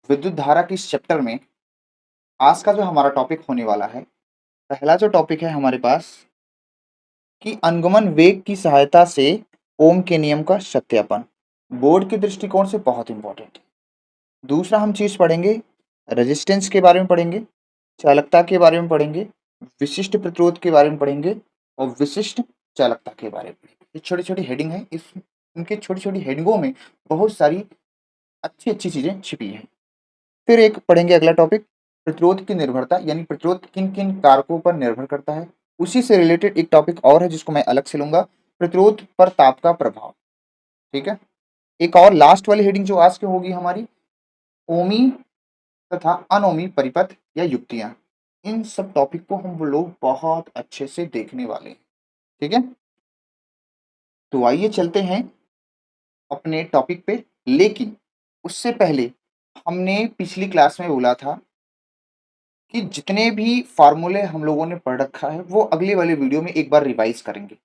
विद्युत धारा के इस चैप्टर में आज का जो हमारा टॉपिक होने वाला है, पहला जो टॉपिक है हमारे पास कि अनुगमन वेग की सहायता से ओम के नियम का सत्यापन। बोर्ड के दृष्टिकोण से बहुत इंपॉर्टेंट है। दूसरा हम चीज पढ़ेंगे, रेजिस्टेंस के बारे में पढ़ेंगे, चालकता के बारे में पढ़ेंगे, विशिष्ट प्रतिरोध के बारे में पढ़ेंगे और विशिष्ट चालकता के बारे में पढ़ेंगे। ये छोटी छोटी हेडिंग है, इस इनके छोटी छोटी हेडिंगों में बहुत सारी अच्छी अच्छी चीजें छिपी हैं। फिर एक पढ़ेंगे अगला टॉपिक, प्रतिरोध की निर्भरता, यानी प्रतिरोध किन किन कारकों पर निर्भर करता है। उसी से रिलेटेड एक टॉपिक और है जिसको मैं अलग से लूंगा, प्रतिरोध पर ताप का प्रभाव। ठीक है। एक और लास्ट वाली हेडिंग जो आज की होगी हमारी, ओमी तथा अनोमी परिपथ या युक्तियां। इन सब टॉपिक को हम लोग बहुत अच्छे से देखने वाले हैं। ठीक है, तो आइए चलते हैं अपने टॉपिक पे। लेकिन उससे पहले हमने पिछली क्लास में बोला था कि जितने भी फार्मूले हम लोगों ने पढ़ रखा है वो अगले वाले वीडियो में एक बार रिवाइज करेंगे।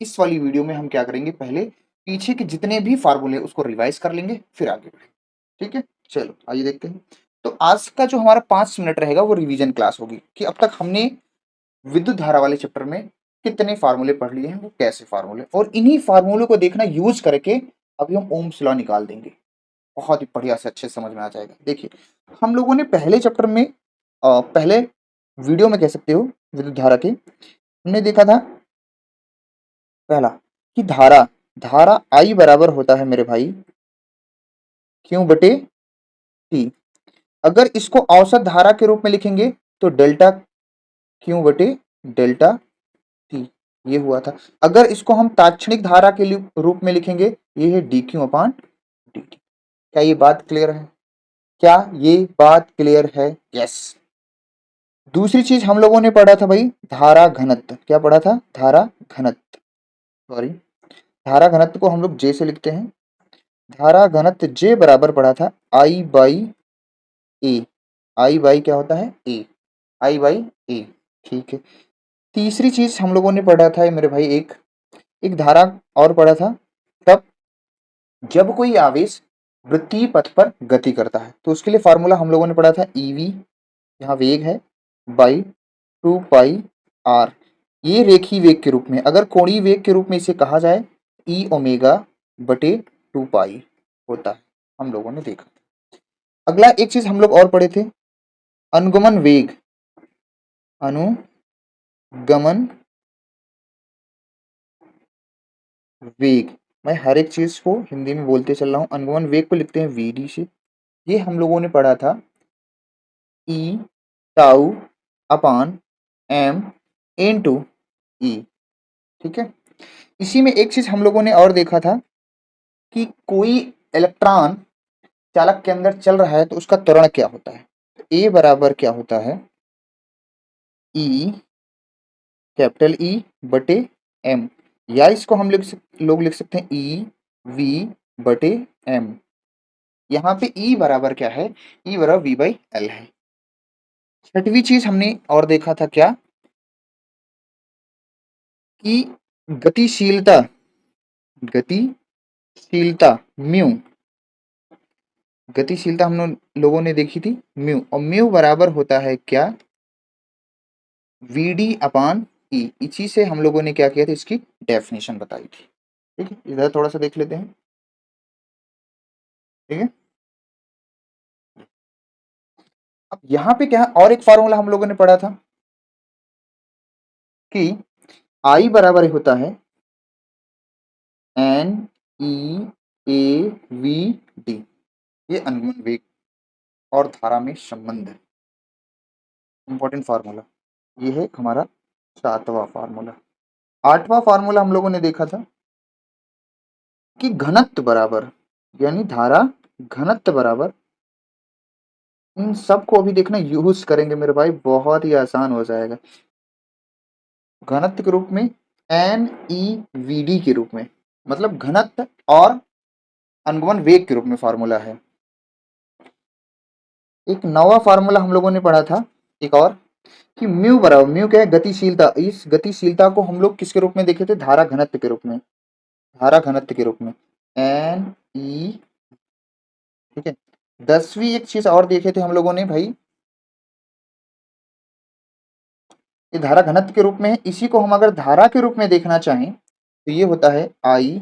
इस वाली वीडियो में हम क्या करेंगे, पहले पीछे के जितने भी फार्मूले उसको रिवाइज कर लेंगे, फिर आगे बढ़ेंगे। ठीक है, चलो आइए देखते हैं। तो आज का जो हमारा 5 मिनट रहेगा वो रिवीजन क्लास होगी कि अब तक हमने विद्युत धारा वाले चैप्टर में कितने फार्मूले पढ़ लिए हैं, वो कैसे फार्मूले, और इन्हीं फार्मूले को देखना यूज करके अभी हम ओम्स लॉ निकाल देंगे। बहुत ही बढ़िया से अच्छे से समझ में आ जाएगा। देखिए, हम लोगों ने पहले चैप्टर में पहले वीडियो में कह सकते हो विद्युत धारा के, हमने देखा था पहला कि धारा धारा आई बराबर होता है मेरे भाई क्यू बटे टी। अगर इसको औसत धारा के रूप में लिखेंगे तो डेल्टा क्यू बटे डेल्टा टी, ये हुआ था। अगर इसको हम तात्क्षणिक धारा के रूप में लिखेंगे, ये है डी क्यू अपान डी टी। क्या ये बात क्लियर है? क्या ये बात क्लियर है? यस। दूसरी चीज हम लोगों ने पढ़ा था भाई, धारा घनत्व। क्या पढ़ा था? धारा घनत्व, सॉरी, धारा घनत्व को हम लोग जे से लिखते हैं। धारा घनत्व जे बराबर पढ़ा था आई बाई ए। आई बाई क्या होता है? ए। आई बाई ए। ठीक है। तीसरी चीज हम लोगों ने पढ़ा था मेरे भाई, एक एक धारा और पढ़ा था, तब जब कोई आवेश वृत्तीय पथ पर गति करता है तो उसके लिए फार्मूला हम लोगों ने पढ़ा था ईवी, यहाँ वेग है, बाई 2 पाई आर। ये रेखीय वेग के रूप में, अगर कोणीय वेग के रूप में इसे कहा जाए, ई ओमेगा बटे 2 पाई होता है, हम लोगों ने देखा। अगला एक चीज हम लोग और पढ़े थे, अनुगमन वेग। अनुगमन वेग, मैं हर एक चीज को हिंदी में बोलते चल रहा हूँ। अनुगमन वेग को लिखते हैं वीडी से। ये हम लोगों ने पढ़ा था ई टाउ अपान एम इनटू ई। ठीक है। इसी में एक चीज हम लोगों ने और देखा था कि कोई इलेक्ट्रॉन चालक के अंदर चल रहा है तो उसका त्वरण क्या होता है। ए बराबर क्या होता है? ई, कैपिटल ई बटे एम, या इसको हम लोग लिख सकते हैं ई वी बटे एम। यहाँ पे ई बराबर क्या है? ई बराबर वी बाई एल है। छठवीं चीज हमने और देखा था क्या, कि गतिशीलता, गतिशीलता म्यू, गतिशीलता हम लोगों ने देखी थी म्यू, और म्यू बराबर होता है क्या? वी डी अपान ई। इसी से हम लोगों ने क्या किया था, इसकी डेफिनेशन बताई थी। ठीक है, इधर थोड़ा सा देख लेते हैं। ठीक है, अब यहाँ पे क्या है, और एक फॉर्मूला हम लोगों ने पढ़ा था कि आई बराबर होता है n e A v d. ये अनुगमन वेग और धारा में संबंध है, इंपॉर्टेंट फार्मूला। ये है हमारा 7वां फार्मूला। 8वां फार्मूला हम लोगों ने देखा था कि घनत्व बराबर, यानी धारा घनत्व बराबर, इन सब को अभी देखना यूज करेंगे मेरे भाई, बहुत ही आसान हो जाएगा। घनत्व के रूप में एन ई वी डी के रूप में, मतलब घनत्व और अनुगमन वेग के रूप में फार्मूला है। एक नवा फार्मूला हम लोगों ने पढ़ा था एक और, कि म्यू बराबर, म्यू क्या है? गतिशीलता। इस गतिशीलता को हम लोग किसके रूप में देखे थे? धारा घनत्व के रूप में, धारा घनत्व के रूप में एन ई, ठीक है, 10वीं एक चीज और देखे थे हम लोगों ने भाई, ये धारा घनत्व के रूप में है। इसी को हम अगर धारा के रूप में देखना चाहें तो ये होता है I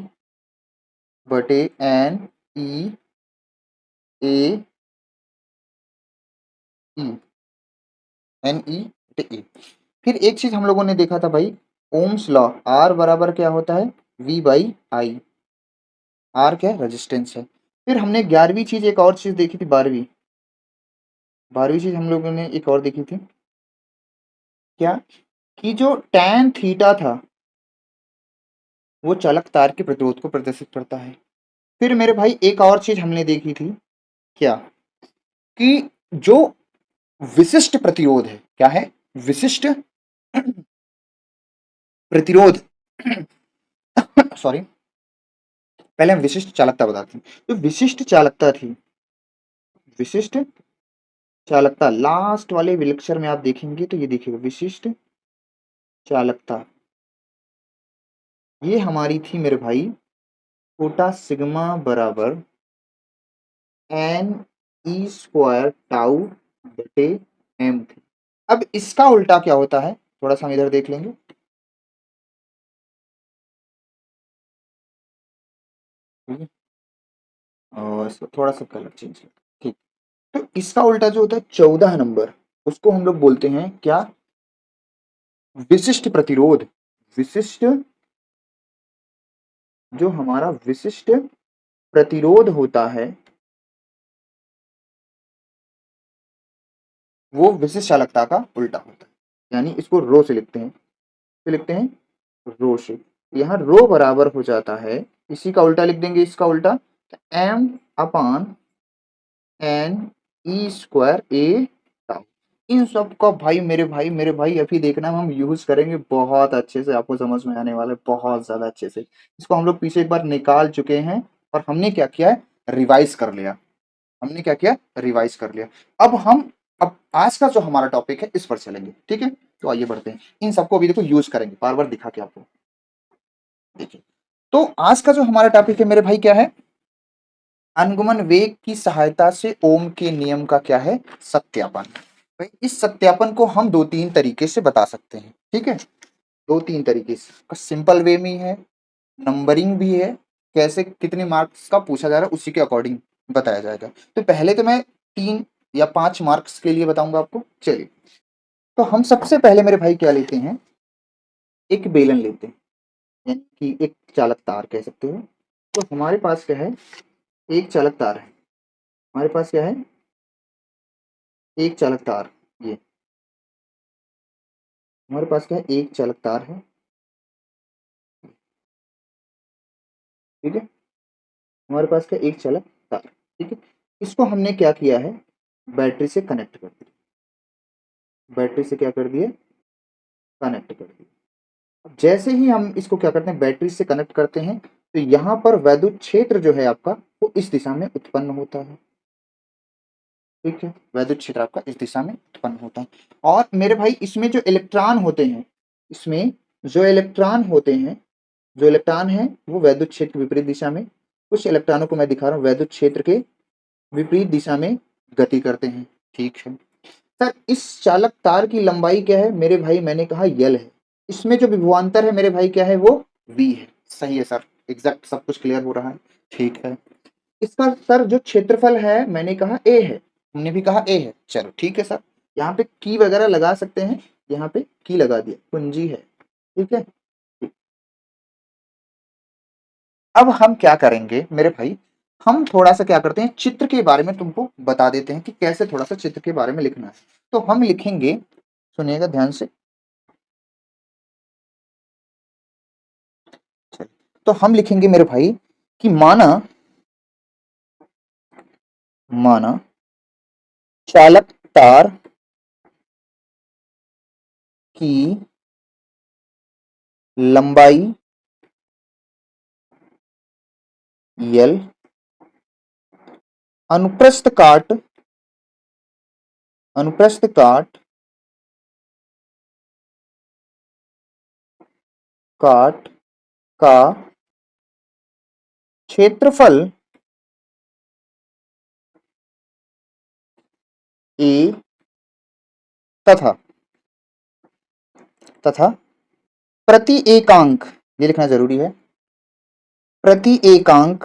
बटे एन ई ए ई, एन ई बटे ए। फिर एक चीज हम लोगों ने देखा था भाई, ओम्स लॉ, आर बराबर क्या होता है, वी बाई आई। आर क्या है, रेजिस्टेंस है। फिर हमने 11वीं चीज एक और चीज देखी थी, 12वीं चीज हम लोगों ने एक और देखी थी, क्या, कि जो tan थीटा था वो चालक तार के प्रतिरोध को प्रदर्शित करता है। फिर मेरे भाई एक और चीज हमने देखी थी, क्या, कि जो विशिष्ट प्रतिरोध है, क्या है, विशिष्ट प्रतिरोध सॉरी, पहले हम विशिष्ट चालकता बताते हैं। तो विशिष्ट चालकता थी, विशिष्ट चालकता लास्ट वाले विलक्षण में आप देखेंगे तो ये देखिएगा विशिष्ट चालकता, ये हमारी थी मेरे भाई छोटा सिग्मा बराबर एन ई स्क्वायर टाउ बटे एम थी। अब इसका उल्टा क्या होता है, थोड़ा सा हम इधर देख लेंगे। ठीक है, और थोड़ा सा कलर चेंज कर, ठीक। तो इसका उल्टा जो होता है 14 नंबर, उसको हम लोग बोलते हैं क्या, विशिष्ट प्रतिरोध। विशिष्ट, जो हमारा विशिष्ट प्रतिरोध होता है वो विशिष्ट चालकता का उल्टा होता है, यानी इसको रो से लिखते हैं, तो लिखते हैं रो से। यहाँ रो बराबर हो जाता है, इसी का उल्टा लिख देंगे, इसका उल्टा एम अपान एन ई स्क्वायर ए टाउ। इन सब का भाई मेरे भाई अभी देखना हम यूज करेंगे बहुत अच्छे से, आपको समझ में आने वाला है बहुत ज्यादा अच्छे से। इसको हम लोग पीछे एक बार निकाल चुके हैं और हमने क्या किया है, रिवाइज कर लिया। हमने क्या किया, रिवाइज कर लिया। अब हम, अब आज का जो हमारा टॉपिक है इस पर चलेंगे, ठीक है। तो आइए बढ़ते हैं, इन सबको अभी देखो यूज करेंगे बार बार दिखा के आपको। देखिए, तो आज का जो हमारा टॉपिक है मेरे भाई क्या है, अनुगमन वेग की सहायता से ओम के नियम का क्या है, सत्यापन। भाई इस सत्यापन को हम दो तीन तरीके से बता सकते हैं, ठीक है, दो तीन तरीके से, सिंपल वे में है, नंबरिंग भी है, कैसे कितने मार्क्स का पूछा जा रहा है उसी के अकॉर्डिंग बताया जाएगा। तो पहले तो मैं 3 या 5 मार्क्स के लिए बताऊंगा आपको, चलिए। तो हम सबसे पहले मेरे भाई क्या लेते हैं, एक बेलन लेते हैं, यानी कि एक चालक तार कह सकते हो। तो हमारे पास क्या है, एक चालक तार है, हमारे पास क्या है, एक चालक तार, ये हमारे पास क्या है, एक चालक तार है, ठीक है, हमारे पास क्या, एक चालक तार, ठीक है। इसको हमने क्या किया है, बैटरी से कनेक्ट कर दिया, बैटरी से क्या कर दिया, कनेक्ट कर दिया। जैसे ही हम इसको क्या करते हैं, बैटरी से कनेक्ट करते हैं, तो यहाँ पर वैद्युत क्षेत्र जो है आपका वो इस दिशा में उत्पन्न होता है, ठीक है, वैद्युत क्षेत्र आपका इस दिशा में उत्पन्न होता है। और मेरे भाई इसमें जो इलेक्ट्रॉन होते हैं, इसमें जो इलेक्ट्रॉन होते हैं, जो इलेक्ट्रॉन है वो वैद्युत क्षेत्र विपरीत दिशा में, कुछ इलेक्ट्रॉनों को मैं दिखा रहा हूँ वैद्युत क्षेत्र के विपरीत दिशा में गति करते हैं, ठीक है। सर इस चालक तार की लंबाई क्या है मेरे भाई, मैंने कहा यल है। इसमें जो विभवांतर है मेरे भाई क्या है, वो वी है। सही है सर, एग्जैक्ट सब कुछ क्लियर हो रहा है, ठीक है। इसका सर जो क्षेत्रफल है मैंने कहा ए है, हमने भी कहा ए है, चलो ठीक है सर। यहाँ पे की वगैरह लगा सकते हैं, यहाँ पे की लगा दिया, कुंजी है, ठीक है। अब हम क्या करेंगे मेरे भाई, हम थोड़ा सा क्या करते हैं, चित्र के बारे में तुमको बता देते हैं कि कैसे थोड़ा सा चित्र के बारे में लिखना है। तो हम लिखेंगे, सुनिएगा ध्यान से, तो हम लिखेंगे मेरे भाई कि माना, माना चालक तार की लंबाई यल, अनुप्रस्थ काट, अनुप्रस्थ काट, काट का क्षेत्रफल ए तथा तथा प्रति एकांक, ये लिखना जरूरी है, प्रति एकांक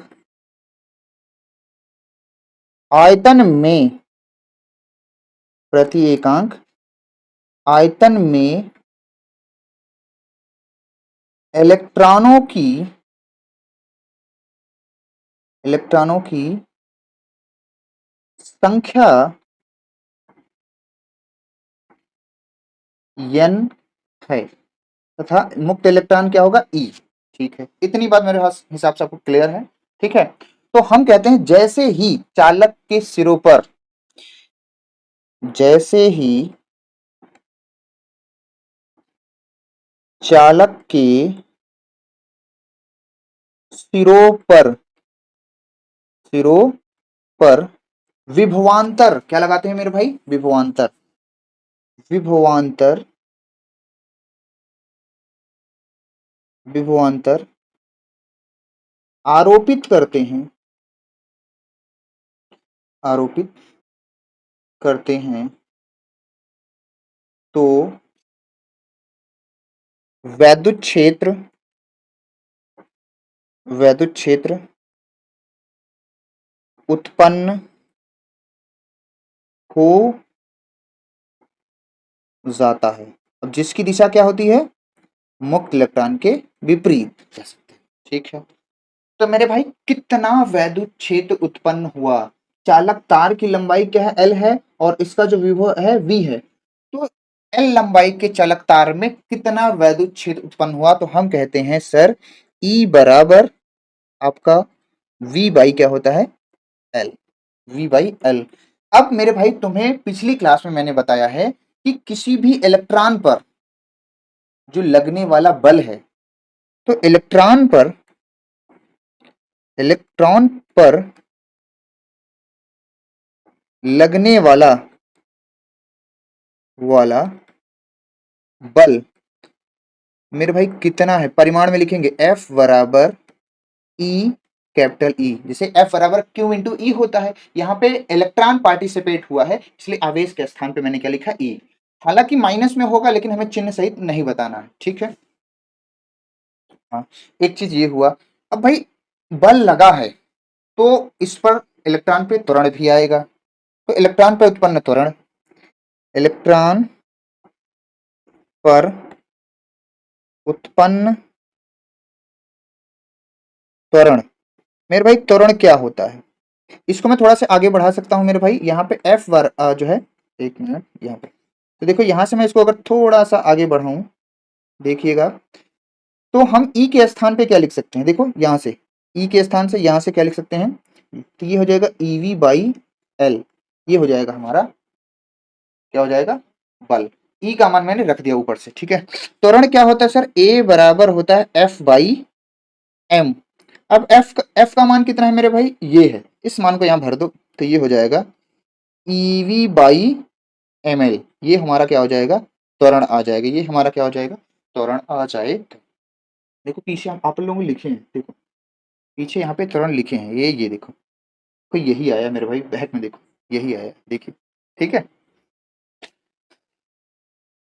आयतन में, प्रति एकांक आयतन में इलेक्ट्रॉनों की संख्या n है तथा मुक्त इलेक्ट्रॉन क्या होगा E। ठीक है, इतनी बात मेरे हिसाब से आपको क्लियर है। ठीक है, तो हम कहते हैं जैसे ही चालक के सिरों पर, जैसे ही चालक के सिरों पर विभवांतर, क्या लगाते हैं मेरे भाई, विभवांतर, विभवांतर विभवांतर आरोपित करते हैं, आरोपित करते हैं, तो वैद्युत क्षेत्र, वैद्युत क्षेत्र उत्पन्न हो जाता है। अब जिसकी दिशा क्या होती है, मुक्त इलेक्ट्रॉन के विपरीत कह सकते हैं। ठीक है, तो मेरे भाई कितना वैद्युत क्षेत्र उत्पन्न हुआ, चालक तार की लंबाई क्या है, L है, और इसका जो विभव है V है, तो L लंबाई के चालक तार में कितना वैद्युत क्षेत्र उत्पन्न हुआ, तो हम कहते हैं सर E बराबर आपका V बाई क्या होता है, L, V बाई L। अब मेरे भाई तुम्हें पिछली क्लास में मैंने बताया है कि किसी भी इलेक्ट्रॉन पर जो लगने वाला बल है, तो इलेक्ट्रॉन पर लगने वाला बल मेरे भाई कितना है, परिमाण में लिखेंगे F बराबर E कैपिटल E, जैसे F बराबर Q इंटू E होता है, यहाँ पे इलेक्ट्रॉन पार्टिसिपेट हुआ है इसलिए आवेश के स्थान पे मैंने क्या लिखा, E। हालांकि माइनस में होगा लेकिन हमें चिन्ह सहित नहीं बताना है। ठीक है, हाँ, एक चीज ये हुआ। अब भाई बल लगा है तो इस पर इलेक्ट्रॉन पे त्वरण भी आएगा, तो इलेक्ट्रॉन पर उत्पन्न त्वरण, इलेक्ट्रॉन पर उत्पन्न त्वरण, मेरे भाई त्वरण क्या होता है, इसको मैं थोड़ा सा आगे बढ़ा सकता हूं मेरे भाई, यहाँ पे F जो है, एक मिनट यहाँ पे, तो देखो यहाँ से मैं इसको अगर थोड़ा सा आगे बढ़ाऊं, देखिएगा, तो हम E के स्थान पे क्या लिख सकते हैं, देखो यहाँ से E के स्थान से यहाँ से क्या लिख सकते हैं, तो ये हो जाएगा EV बाई L, ये हो जाएगा हमारा, क्या हो जाएगा, बल। E का मान मैंने रख दिया ऊपर से। ठीक है, त्वरण क्या होता है सर, A बराबर होता है F बाई M। अब F का मान कितना है मेरे भाई, ये है, इस मान को यहाँ भर दो, तो ये हो जाएगा EV बाई ML, ये हमारा क्या हो जाएगा, त्वरण आ जाएगा, ये हमारा क्या हो जाएगा, त्वरण आ जाएगा। देखो पीछे हम आप लोगों ने लिखे हैं, देखो पीछे यहाँ पे त्वरण लिखे हैं, ये देखो, तो यही आया मेरे भाई, बैक में देखो यही आया, देखिए। ठीक है,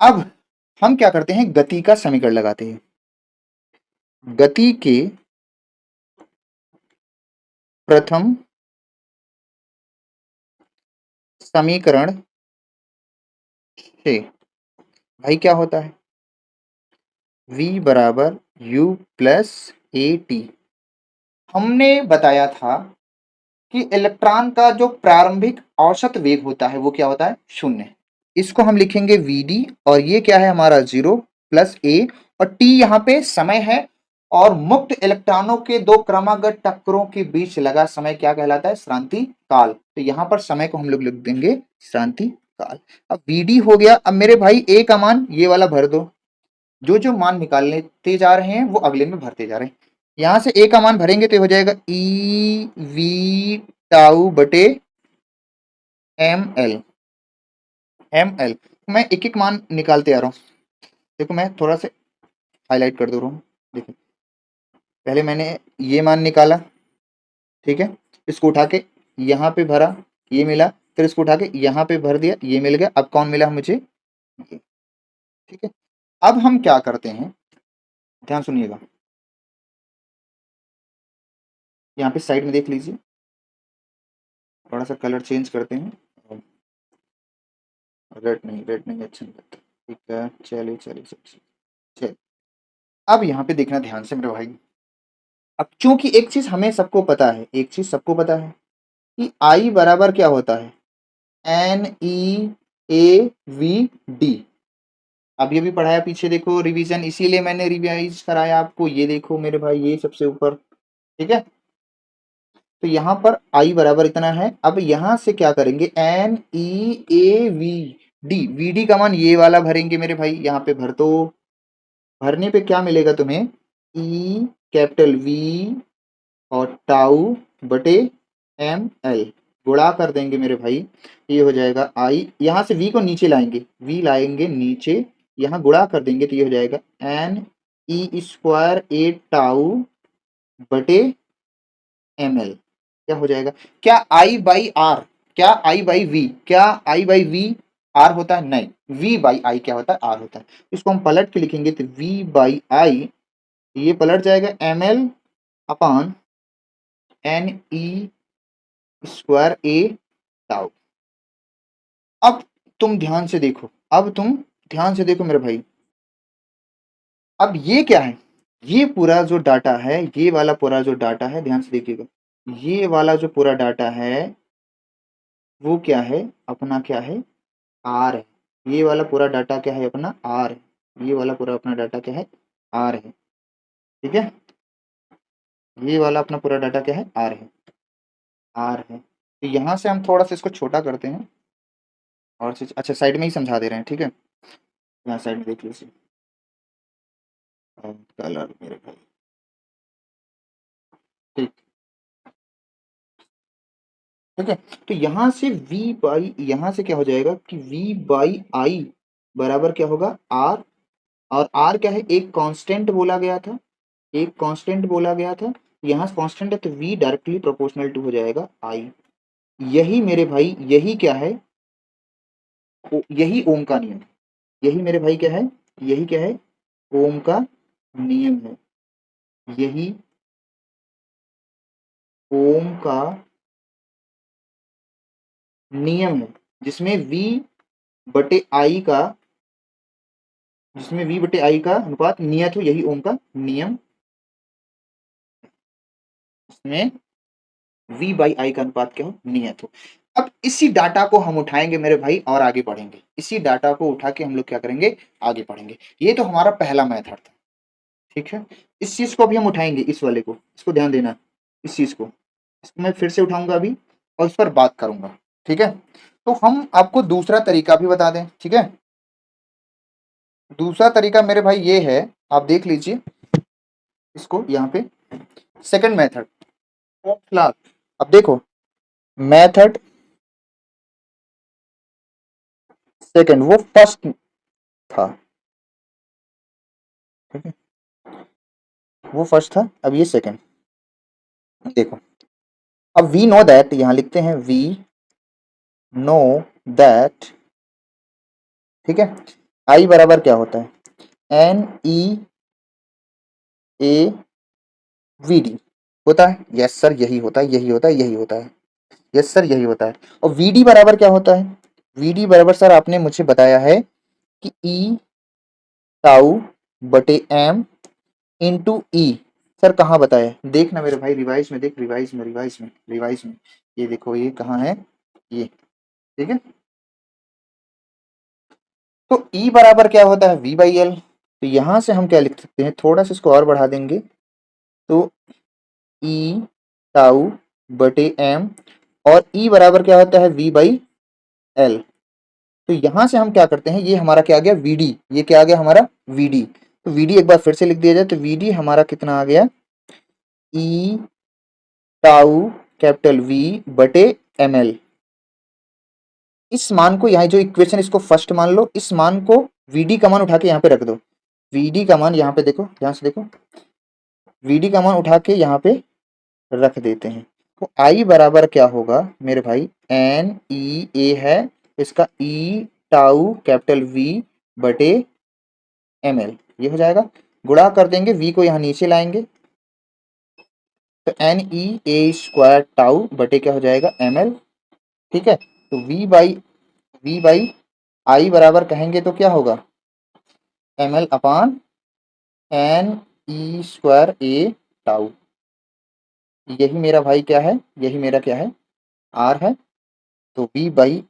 अब हम क्या करते हैं, गति का समीकरण लगाते हैं, गति के प्रथम समीकरण से भाई क्या होता है, V बराबर U प्लस AT। हमने बताया था कि इलेक्ट्रॉन का जो प्रारंभिक औसत वेग होता है वो क्या होता है, शून्य। इसको हम लिखेंगे VD, और ये क्या है हमारा 0 प्लस A, और T यहाँ पे समय है, और मुक्त इलेक्ट्रॉनों के दो क्रमागत टक्करों के बीच लगा समय क्या कहलाता है, श्रांति काल। तो यहाँ पर समय को हम लोग लिख देंगे श्रांति काल। अब VD हो गया, अब मेरे भाई A का मान ये वाला भर दो, जो जो मान निकालते जा रहे हैं वो अगले में भरते जा रहे हैं। यहां से A का मान भरेंगे तो हो जाएगा EV टाउ बटे ML। मैं एक एक मान निकालते आ रहा हूँ, देखो मैं थोड़ा सा हाईलाइट कर दे रहा हूँ। देखो पहले मैंने ये मान निकाला, ठीक है, इसको उठा के यहाँ पे भरा, ये मिला, फिर इसको उठा के यहाँ पे भर दिया, ये मिल गया। अब कौन मिला मुझे? ये। ठीक है, अब हम क्या करते हैं, ध्यान सुनिएगा, यहाँ पे साइड में देख लीजिए, थोड़ा सा कलर चेंज करते हैं। रेड नहीं, रेड नहीं अच्छा नहीं लगता। ठीक है, चलिए चलिए चलिए चलिए। अब यहाँ पे देखना ध्यान से मेरे भाई। अब चूंकि एक चीज हमें सबको पता है, एक चीज सबको पता है कि आई बराबर क्या होता है, NEAVD। अब ये भी पढ़ाया पीछे, देखो रिवीजन, इसीलिए मैंने रिवाइज कराया आपको। ये देखो मेरे भाई, ये सबसे ऊपर, ठीक है। तो यहाँ पर आई बराबर इतना है। अब यहाँ से क्या करेंगे, NEAVD, VD का मान ये वाला भरेंगे मेरे भाई, यहाँ पे भर दो। भरने पे क्या मिलेगा तुम्हें, E कैपिटल V और टाउ बटे ML, गुणा कर देंगे मेरे भाई, ये हो जाएगा आई, यहाँ से V को नीचे लाएंगे, V लाएंगे नीचे, यहाँ गुणा कर देंगे तो ये हो जाएगा NE² A टाउ बटे ML। क्या हो जाएगा, क्या I बाई R, क्या I बाई V, क्या I बाई V R होता है? नहीं, V बाई I क्या होता है? R होता है। इसको हम पलट के लिखेंगे तो V बाई I, ये पलट जाएगा ML upon NE² A tau. अब तुम ध्यान से देखो, अब तुम ध्यान से देखो मेरे भाई, अब ये क्या है, ये पूरा जो डाटा है, ये वाला पूरा जो डाटा है, ध्यान से देखिएगा, ये वाला जो पूरा डाटा है वो क्या है अपना, क्या है, आर है। ये वाला पूरा डाटा क्या है अपना, आर है। ये वाला पूरा अपना डाटा क्या है, आर है। ठीक है, ये वाला अपना पूरा डाटा क्या है, आर है, आर है। तो यहाँ से हम थोड़ा सा इसको छोटा करते हैं और अच्छा साइड में ही समझा दे रहे हैं, ठीक है। यहाँ साइड में देख लीजिए कलर मेरे भाई, ठीक, ठीक है। तो यहाँ से v बाई, यहाँ से क्या हो जाएगा कि v बाई आई बराबर क्या होगा, r, और r क्या है, एक कांस्टेंट बोला गया था, एक कांस्टेंट बोला गया था, यहाँ कांस्टेंट है तो v डायरेक्टली प्रोपोर्शनल टू हो जाएगा i। यही मेरे भाई, यही क्या है, यही ओम का नियम, यही मेरे भाई क्या है, यही क्या है, ओम का नियम है। यही ओम का नियम है, जिसमें v बटे आई का, जिसमें v बटे आई का अनुपात नियत हो, यही ओम का नियम। इसमें v बाई आई का अनुपात क्या हो, नियत हो। अब इसी डाटा को हम उठाएंगे मेरे भाई और आगे बढ़ेंगे, इसी डाटा को उठा के हम लोग क्या करेंगे, आगे बढ़ेंगे। ये तो हमारा पहला मेथड था, ठीक है। इस चीज को अभी हम उठाएंगे, इस वाले को, इसको ध्यान देना, इस चीज को, इसको मैं फिर से उठाऊंगा अभी और इस पर बात करूंगा, ठीक है। तो हम आपको दूसरा तरीका भी बता दें, ठीक है। दूसरा तरीका मेरे भाई ये है, आप देख लीजिए इसको यहाँ पे, सेकंड मेथड। अब देखो, मेथड सेकंड, वो फर्स्ट था, ठीक है, वो फर्स्ट था, अब ये सेकंड। देखो, अब वी नो दैट, यहां लिखते हैं वी नो दैट, ठीक है, आई बराबर क्या होता है, NEAVD होता है। यस सर, यही होता है, यही होता है, यही होता है, यस सर यही होता है। और VD बराबर क्या होता है, VD बराबर सर आपने मुझे बताया है कि E टाउ बटे M इंटू E। सर कहाँ बताया, देखना मेरे भाई, रिवाइज में देख, रिवाइज में, रिवाइज में, रिवाइज में, ये देखो ये कहाँ है, ये, ठीक है। तो E बराबर क्या होता है, V बाई एल। तो यहां से हम क्या लिख सकते हैं, थोड़ा सा इसको और बढ़ा देंगे, तो E टाउ बटे M, और E बराबर क्या होता है, V बाई एल। तो यहां से हम क्या करते हैं, ये हमारा क्या आ गया, VD, ये क्या आ गया हमारा, VD। तो VD एक बार फिर से लिख दिया जाए तो VD हमारा कितना आ गया, E टाउ कैपिटल V बटे ML। इस मान को, यहाँ जो इक्वेशन, इसको फर्स्ट मान लो, इस मान को, VD का मान उठा के यहाँ पे रख दो, VD का मान यहाँ पे देखो, ध्यान से देखो, VD का मान उठा के यहाँ पे रख देते हैं। तो आई बराबर क्या होगा मेरे भाई, एन ई ए है, इसका ई टाउ कैपिटल वी बटे एम एल, ये हो जाएगा। गुणा कर देंगे, वी को यहाँ नीचे लाएंगे, तो एन ई ए स्क्वायर टाउ बटे क्या हो जाएगा, एम एल। ठीक है, तो वी बाई आई बराबर कहेंगे तो क्या होगा, एम एल अपान एन ई स्क्वायर ए टाउ। यही मेरा भाई क्या है, यही मेरा क्या है, आर है। तो वी बाई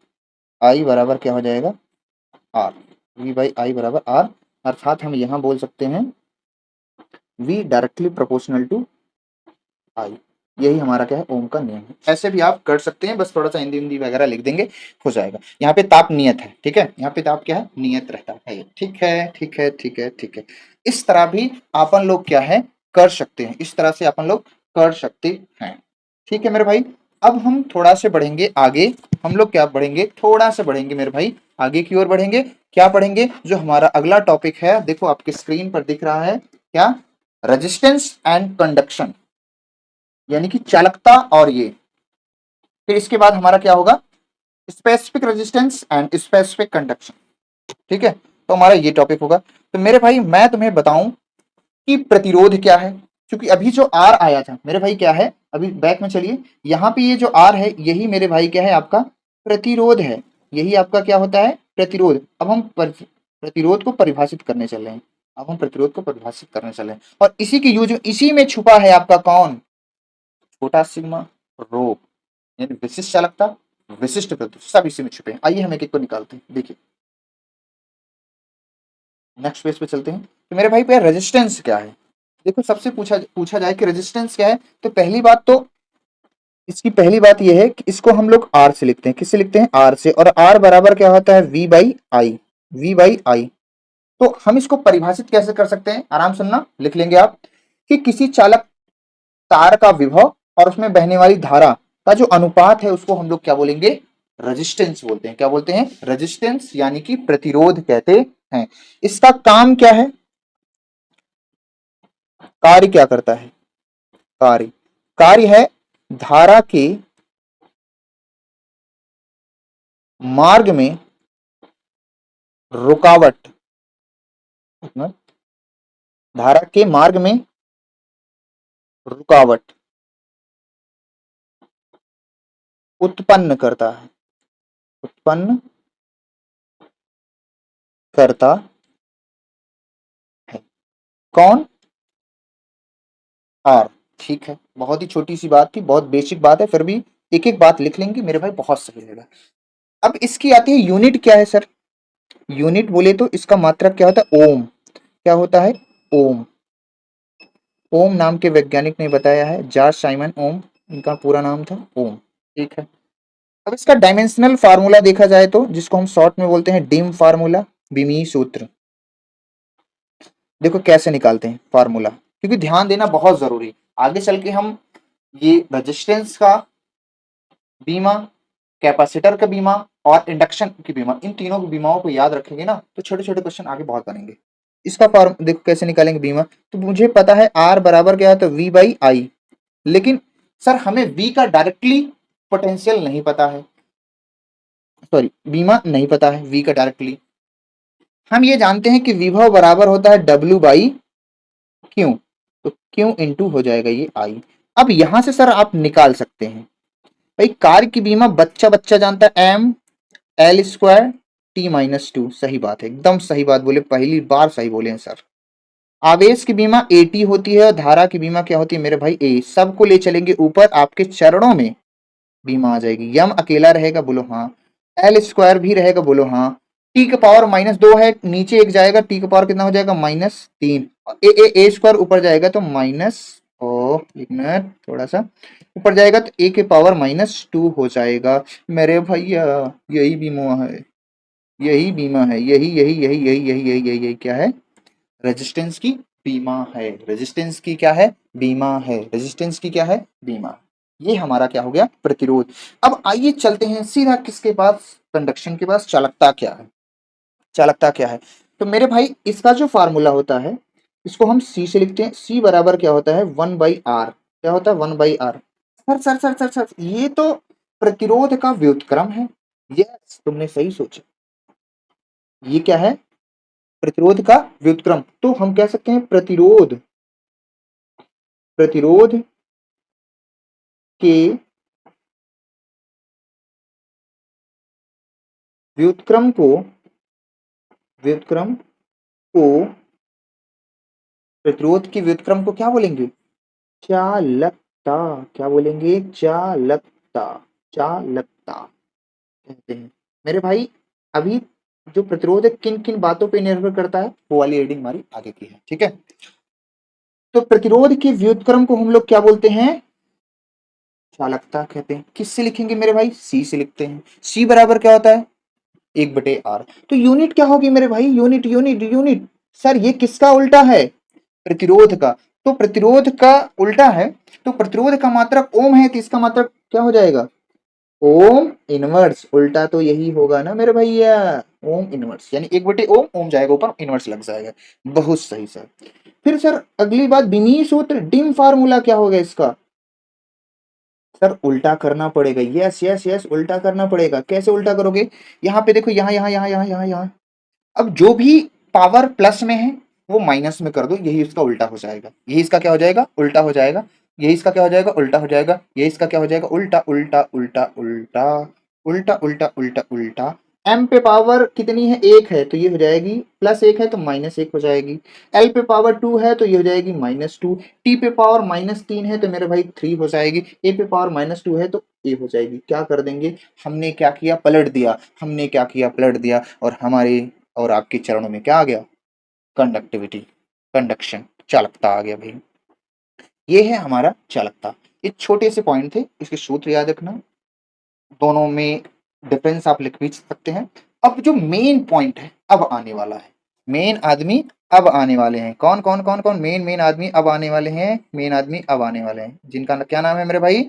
आई बराबर क्या हो जाएगा, आर। वी बाई आई बराबर आर, अर्थात हम यहाँ बोल सकते हैं वी डायरेक्टली प्रोपोर्शनल टू आई। यही हमारा क्या है, ओम का नियम है। ऐसे भी आप कर सकते हैं, बस थोड़ा सा हिंदी हिंदी वगैरह लिख देंगे, हो जाएगा। यहाँ पे ताप नियत है, ठीक है, यहाँ पे ताप क्या है, नियत रहता है ये। ठीक है, ठीक है, ठीक है, ठीक है। इस तरह भी अपन लोग क्या है, कर सकते हैं, इस तरह से अपन लोग कर सकते हैं। ठीक है मेरे भाई, अब हम थोड़ा से बढ़ेंगे आगे। हम लोग क्या बढ़ेंगे, थोड़ा सा बढ़ेंगे मेरे भाई, आगे की ओर बढ़ेंगे। क्या पढ़ेंगे, जो हमारा अगला टॉपिक है, देखो आपके स्क्रीन पर दिख रहा है क्या, रेजिस्टेंस एंड कंडक्शन, यानी कि चालकता। और ये फिर इसके बाद हमारा क्या होगा, specific resistance and specific conduction. ठीक है, तो हमारा ये टॉपिक होगा। तो मेरे भाई मैं तुम्हें बताऊं कि प्रतिरोध क्या है, क्योंकि अभी जो आर आया था मेरे भाई क्या है, अभी बैक में चलिए, यहाँ पे ये जो आर है यही मेरे भाई क्या है, आपका प्रतिरोध है। यही आपका क्या होता है, प्रतिरोध। अब हम प्रतिरोध को परिभाषित करने चल रहे हैं, अब हम प्रतिरोध को परिभाषित करने चले हैं, और इसी की यूज इसी में छुपा है आपका कौन, छोटा सिग्मा रो, यानी विशिष्ट चालकता, विशिष्ट प्रतिरोध, सब इसी में छुपे हैं। आइए हम एक एक को निकालते हैं। देखिए नेक्स्ट पेज पे चलते हैं। तो मेरे भाई पे रेजिस्टेंस क्या है, देखो सबसे पूछा पूछा जाए कि रेजिस्टेंस क्या है, तो पहली बात तो इसकी पहली बात यह है कि इसको हम लोग आर से लिखते हैं, किससे लिखते हैं, आर से। और आर बराबर क्या होता है, V by I, V by I. तो हम इसको परिभाषित कैसे कर सकते हैं, आराम सुनना, लिख लेंगे आप, कि किसी चालक तार का विभव और उसमें बहने वाली धारा का जो अनुपात है उसको हम लोग क्या बोलेंगे, रेजिस्टेंस बोलते हैं। क्या बोलते हैं, रेजिस्टेंस, यानी कि प्रतिरोध कहते हैं। इसका काम क्या है, कार्य क्या करता है, कार्य कार्य है धारा के मार्ग में रुकावट, धारा के मार्ग में रुकावट उत्पन्न करता है, उत्पन्न करता है। कौन, आर। ठीक है, बहुत ही छोटी सी बात थी, बहुत बेसिक बात है, फिर भी एक एक बात लिख लेंगे मेरे भाई, बहुत सही रहेगा। अब इसकी आती है यूनिट, क्या है सर, यूनिट बोले तो इसका मात्रक क्या होता है, ओम। क्या होता है, ओम। ओम नाम के वैज्ञानिक ने बताया है, जॉर्ज साइमन ओम, इनका पूरा नाम था, ओम। ठीक है, अब इसका डायमेंशनल फार्मूला देखा जाए तो, जिसको हम शॉर्ट में बोलते हैं डिम फार्मूला, बिमी सूत्र। देखो कैसे निकालते हैं फार्मूला, क्योंकि ध्यान देना बहुत जरूरी, आगे चल के हम ये रेजिस्टेंस का बीमा, कैपेसिटर का बीमा और इंडक्शन की बीमा, इन तीनों की बीमाओं को याद रखेंगे ना, तो छोटे छोटे क्वेश्चन आगे बहुत बनेंगे। इसका फॉर्म देखो कैसे निकालेंगे बीमा, तो मुझे पता है आर बराबर क्या है, तो वी बाई आई। लेकिन सर हमें वी का डायरेक्टली पोटेंशियल नहीं पता है, सॉरी बीमा नहीं पता है वी का डायरेक्टली। हम ये जानते हैं कि विभव बराबर होता है डब्ल्यू बाई क्यू, तो क्यू इंटू हो जाएगा ये आई। अब यहां से सर आप निकाल सकते हैं भाई, कार्य की बीमा बच्चा बच्चा जानता है, M L square T minus two. सही बात है, एकदम सही बात बोले, पहली बार सही बोले हैं सर। आवेश की बीमा ए टी होती है और धारा की बीमा क्या होती है मेरे भाई, ए। सबको ले चलेंगे ऊपर, आपके चरणों में बीमा आ जाएगी। यम अकेला रहेगा, बोलो हाँ। एल स्क्वायर भी रहेगा, बोलो हाँ। टी का पावर माइनस दो है, नीचे एक जाएगा, टी का पावर कितना हो जाएगा, माइनस तीन। ए स्क्वायर ऊपर जाएगा तो माइनस, ओ एक मिनट थोड़ा सा ऊपर जाएगा तो ए के पावर माइनस टू हो जाएगा मेरे भैया। यही बीमा है, यही बीमा है, यही यही यही यही यही यही यही यही क्या है, रेजिस्टेंस की बीमा है। रेजिस्टेंस की क्या है, बीमा है। रेजिस्टेंस की क्या है, बीमा। ये हमारा क्या हो गया, प्रतिरोध। अब आइए चलते हैं सीधा किसके पास, कंडक्शन के पास। चालकता क्या है, चालकता क्या है, तो मेरे भाई इसका जो फार्मूला होता है इसको हम सी से लिखते हैं। सी बराबर क्या होता है, वन बाई आर। क्या होता है, वन बाई आर। सर ये तो प्रतिरोध का व्युत्क्रम है। यस, तुमने सही सोचा। ये क्या है? प्रतिरोध का व्युत्क्रम। तो हम कह सकते हैं प्रतिरोध प्रतिरोध के व्युत्क्रम को प्रतिरोध के व्युत्क्रम को क्या बोलेंगे? चालकता। क्या बोलेंगे? चालकता। चालकता कहते हैं मेरे भाई। अभी जो प्रतिरोध है किन किन बातों पे निर्भर करता है, वो वाली रीडिंग हमारी आगे की है, ठीक है। तो प्रतिरोध के व्युत्क्रम को हम लोग क्या बोलते हैं? चालकता कहते हैं। किससे लिखेंगे मेरे भाई? सी से लिखते हैं। सी बराबर क्या होता है? 1/r। तो यूनिट क्या होगी मेरे भाई? Unit unit unit. सर ये किसका उल्टा है? प्रतिरोध का। तो प्रतिरोध का उल्टा है, तो प्रतिरोध का मात्रक ओम है, तो इसका मात्रक क्या हो जाएगा? Ohm inverse. उल्टा तो यही होगा ना मेरे भैया, ओम इनवर्स। यानी 1/ओम, ओम जाएगा ऊपर, इनवर्स लग जाएगा। बहुत सही सर। फिर सर अगली बात, विनीत सूत्र डिम फार्मूला क्या होगा इसका? सर उल्टा करना पड़ेगा। यस यस यस, उल्टा करना पड़ेगा। कैसे उल्टा करोगे? यहाँ पे देखो, यहाँ यहाँ यहाँ यहाँ यहाँ यहाँ। अब जो भी पावर प्लस में है वो माइनस में कर दो, यही इसका उल्टा हो जाएगा। यही इसका क्या हो जाएगा? उल्टा हो जाएगा। यही इसका क्या हो जाएगा? उल्टा हो जाएगा। यही इसका क्या हो जाएगा? उल्टा उल्टा उल्टा उल्टा उल्टा उल्टा उल्टा उल्टा। एम पे पावर कितनी है? 1 है, तो ये हो जाएगी +1 है तो -1 हो जाएगी। एल पे पावर 2 है तो ये हो जाएगी -2। टी पे पावर -3 है तो मेरे भाई 3 हो जाएगी। ए पे पावर -2 है तो ए हो जाएगी। क्या कर देंगे? हमने क्या किया? पलट दिया। हमने क्या किया? पलट दिया। और हमारे और आपके चरणों में क्या आ गया? कंडक्टिविटी, कंडक्शन, चालकता आ गया भाई। ये है हमारा चालकता। ये छोटे से पॉइंट थे, इसके सूत्र याद रखना। दोनों में डिफरेंस आप लिख भी सकते हैं। अब जो मेन पॉइंट है अब आने वाला है। मेन आदमी अब आने वाले हैं। कौन कौन कौन कौन मेन मेन आदमी अब आने वाले हैं? मेन आदमी अब आने वाले हैं, जिनका क्या नाम है मेरे भाई?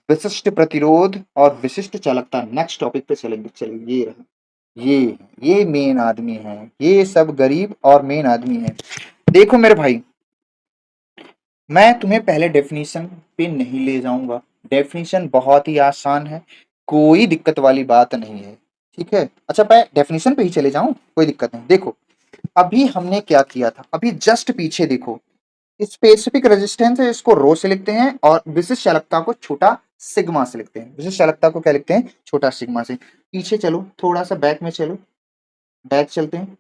विशिष्ट प्रतिरोध और विशिष्ट चालकता। नेक्स्ट टॉपिक पे चलेंगे। चलिए ये रहा। ये मेन आदमी है। ये सब गरीब और मेन आदमी है। देखो मेरे भाई, मैं तुम्हें पहले डेफिनेशन पे नहीं ले जाऊंगा। डेफिनेशन बहुत ही आसान है, कोई दिक्कत वाली बात नहीं है, ठीक है। अच्छा, मैं डेफिनेशन पे ही चले जाऊं, कोई दिक्कत नहीं। देखो अभी हमने क्या किया था, अभी जस्ट पीछे देखो। स्पेसिफिक रेजिस्टेंस है, इसको रो से लिखते हैं, और विशिष्ट चालकता को छोटा सिग्मा से लिखते हैं। विशिष्ट चालकता को क्या लिखते हैं? छोटा सिग्मा से। पीछे चलो, थोड़ा सा बैक में चलो, बैक चलते हैं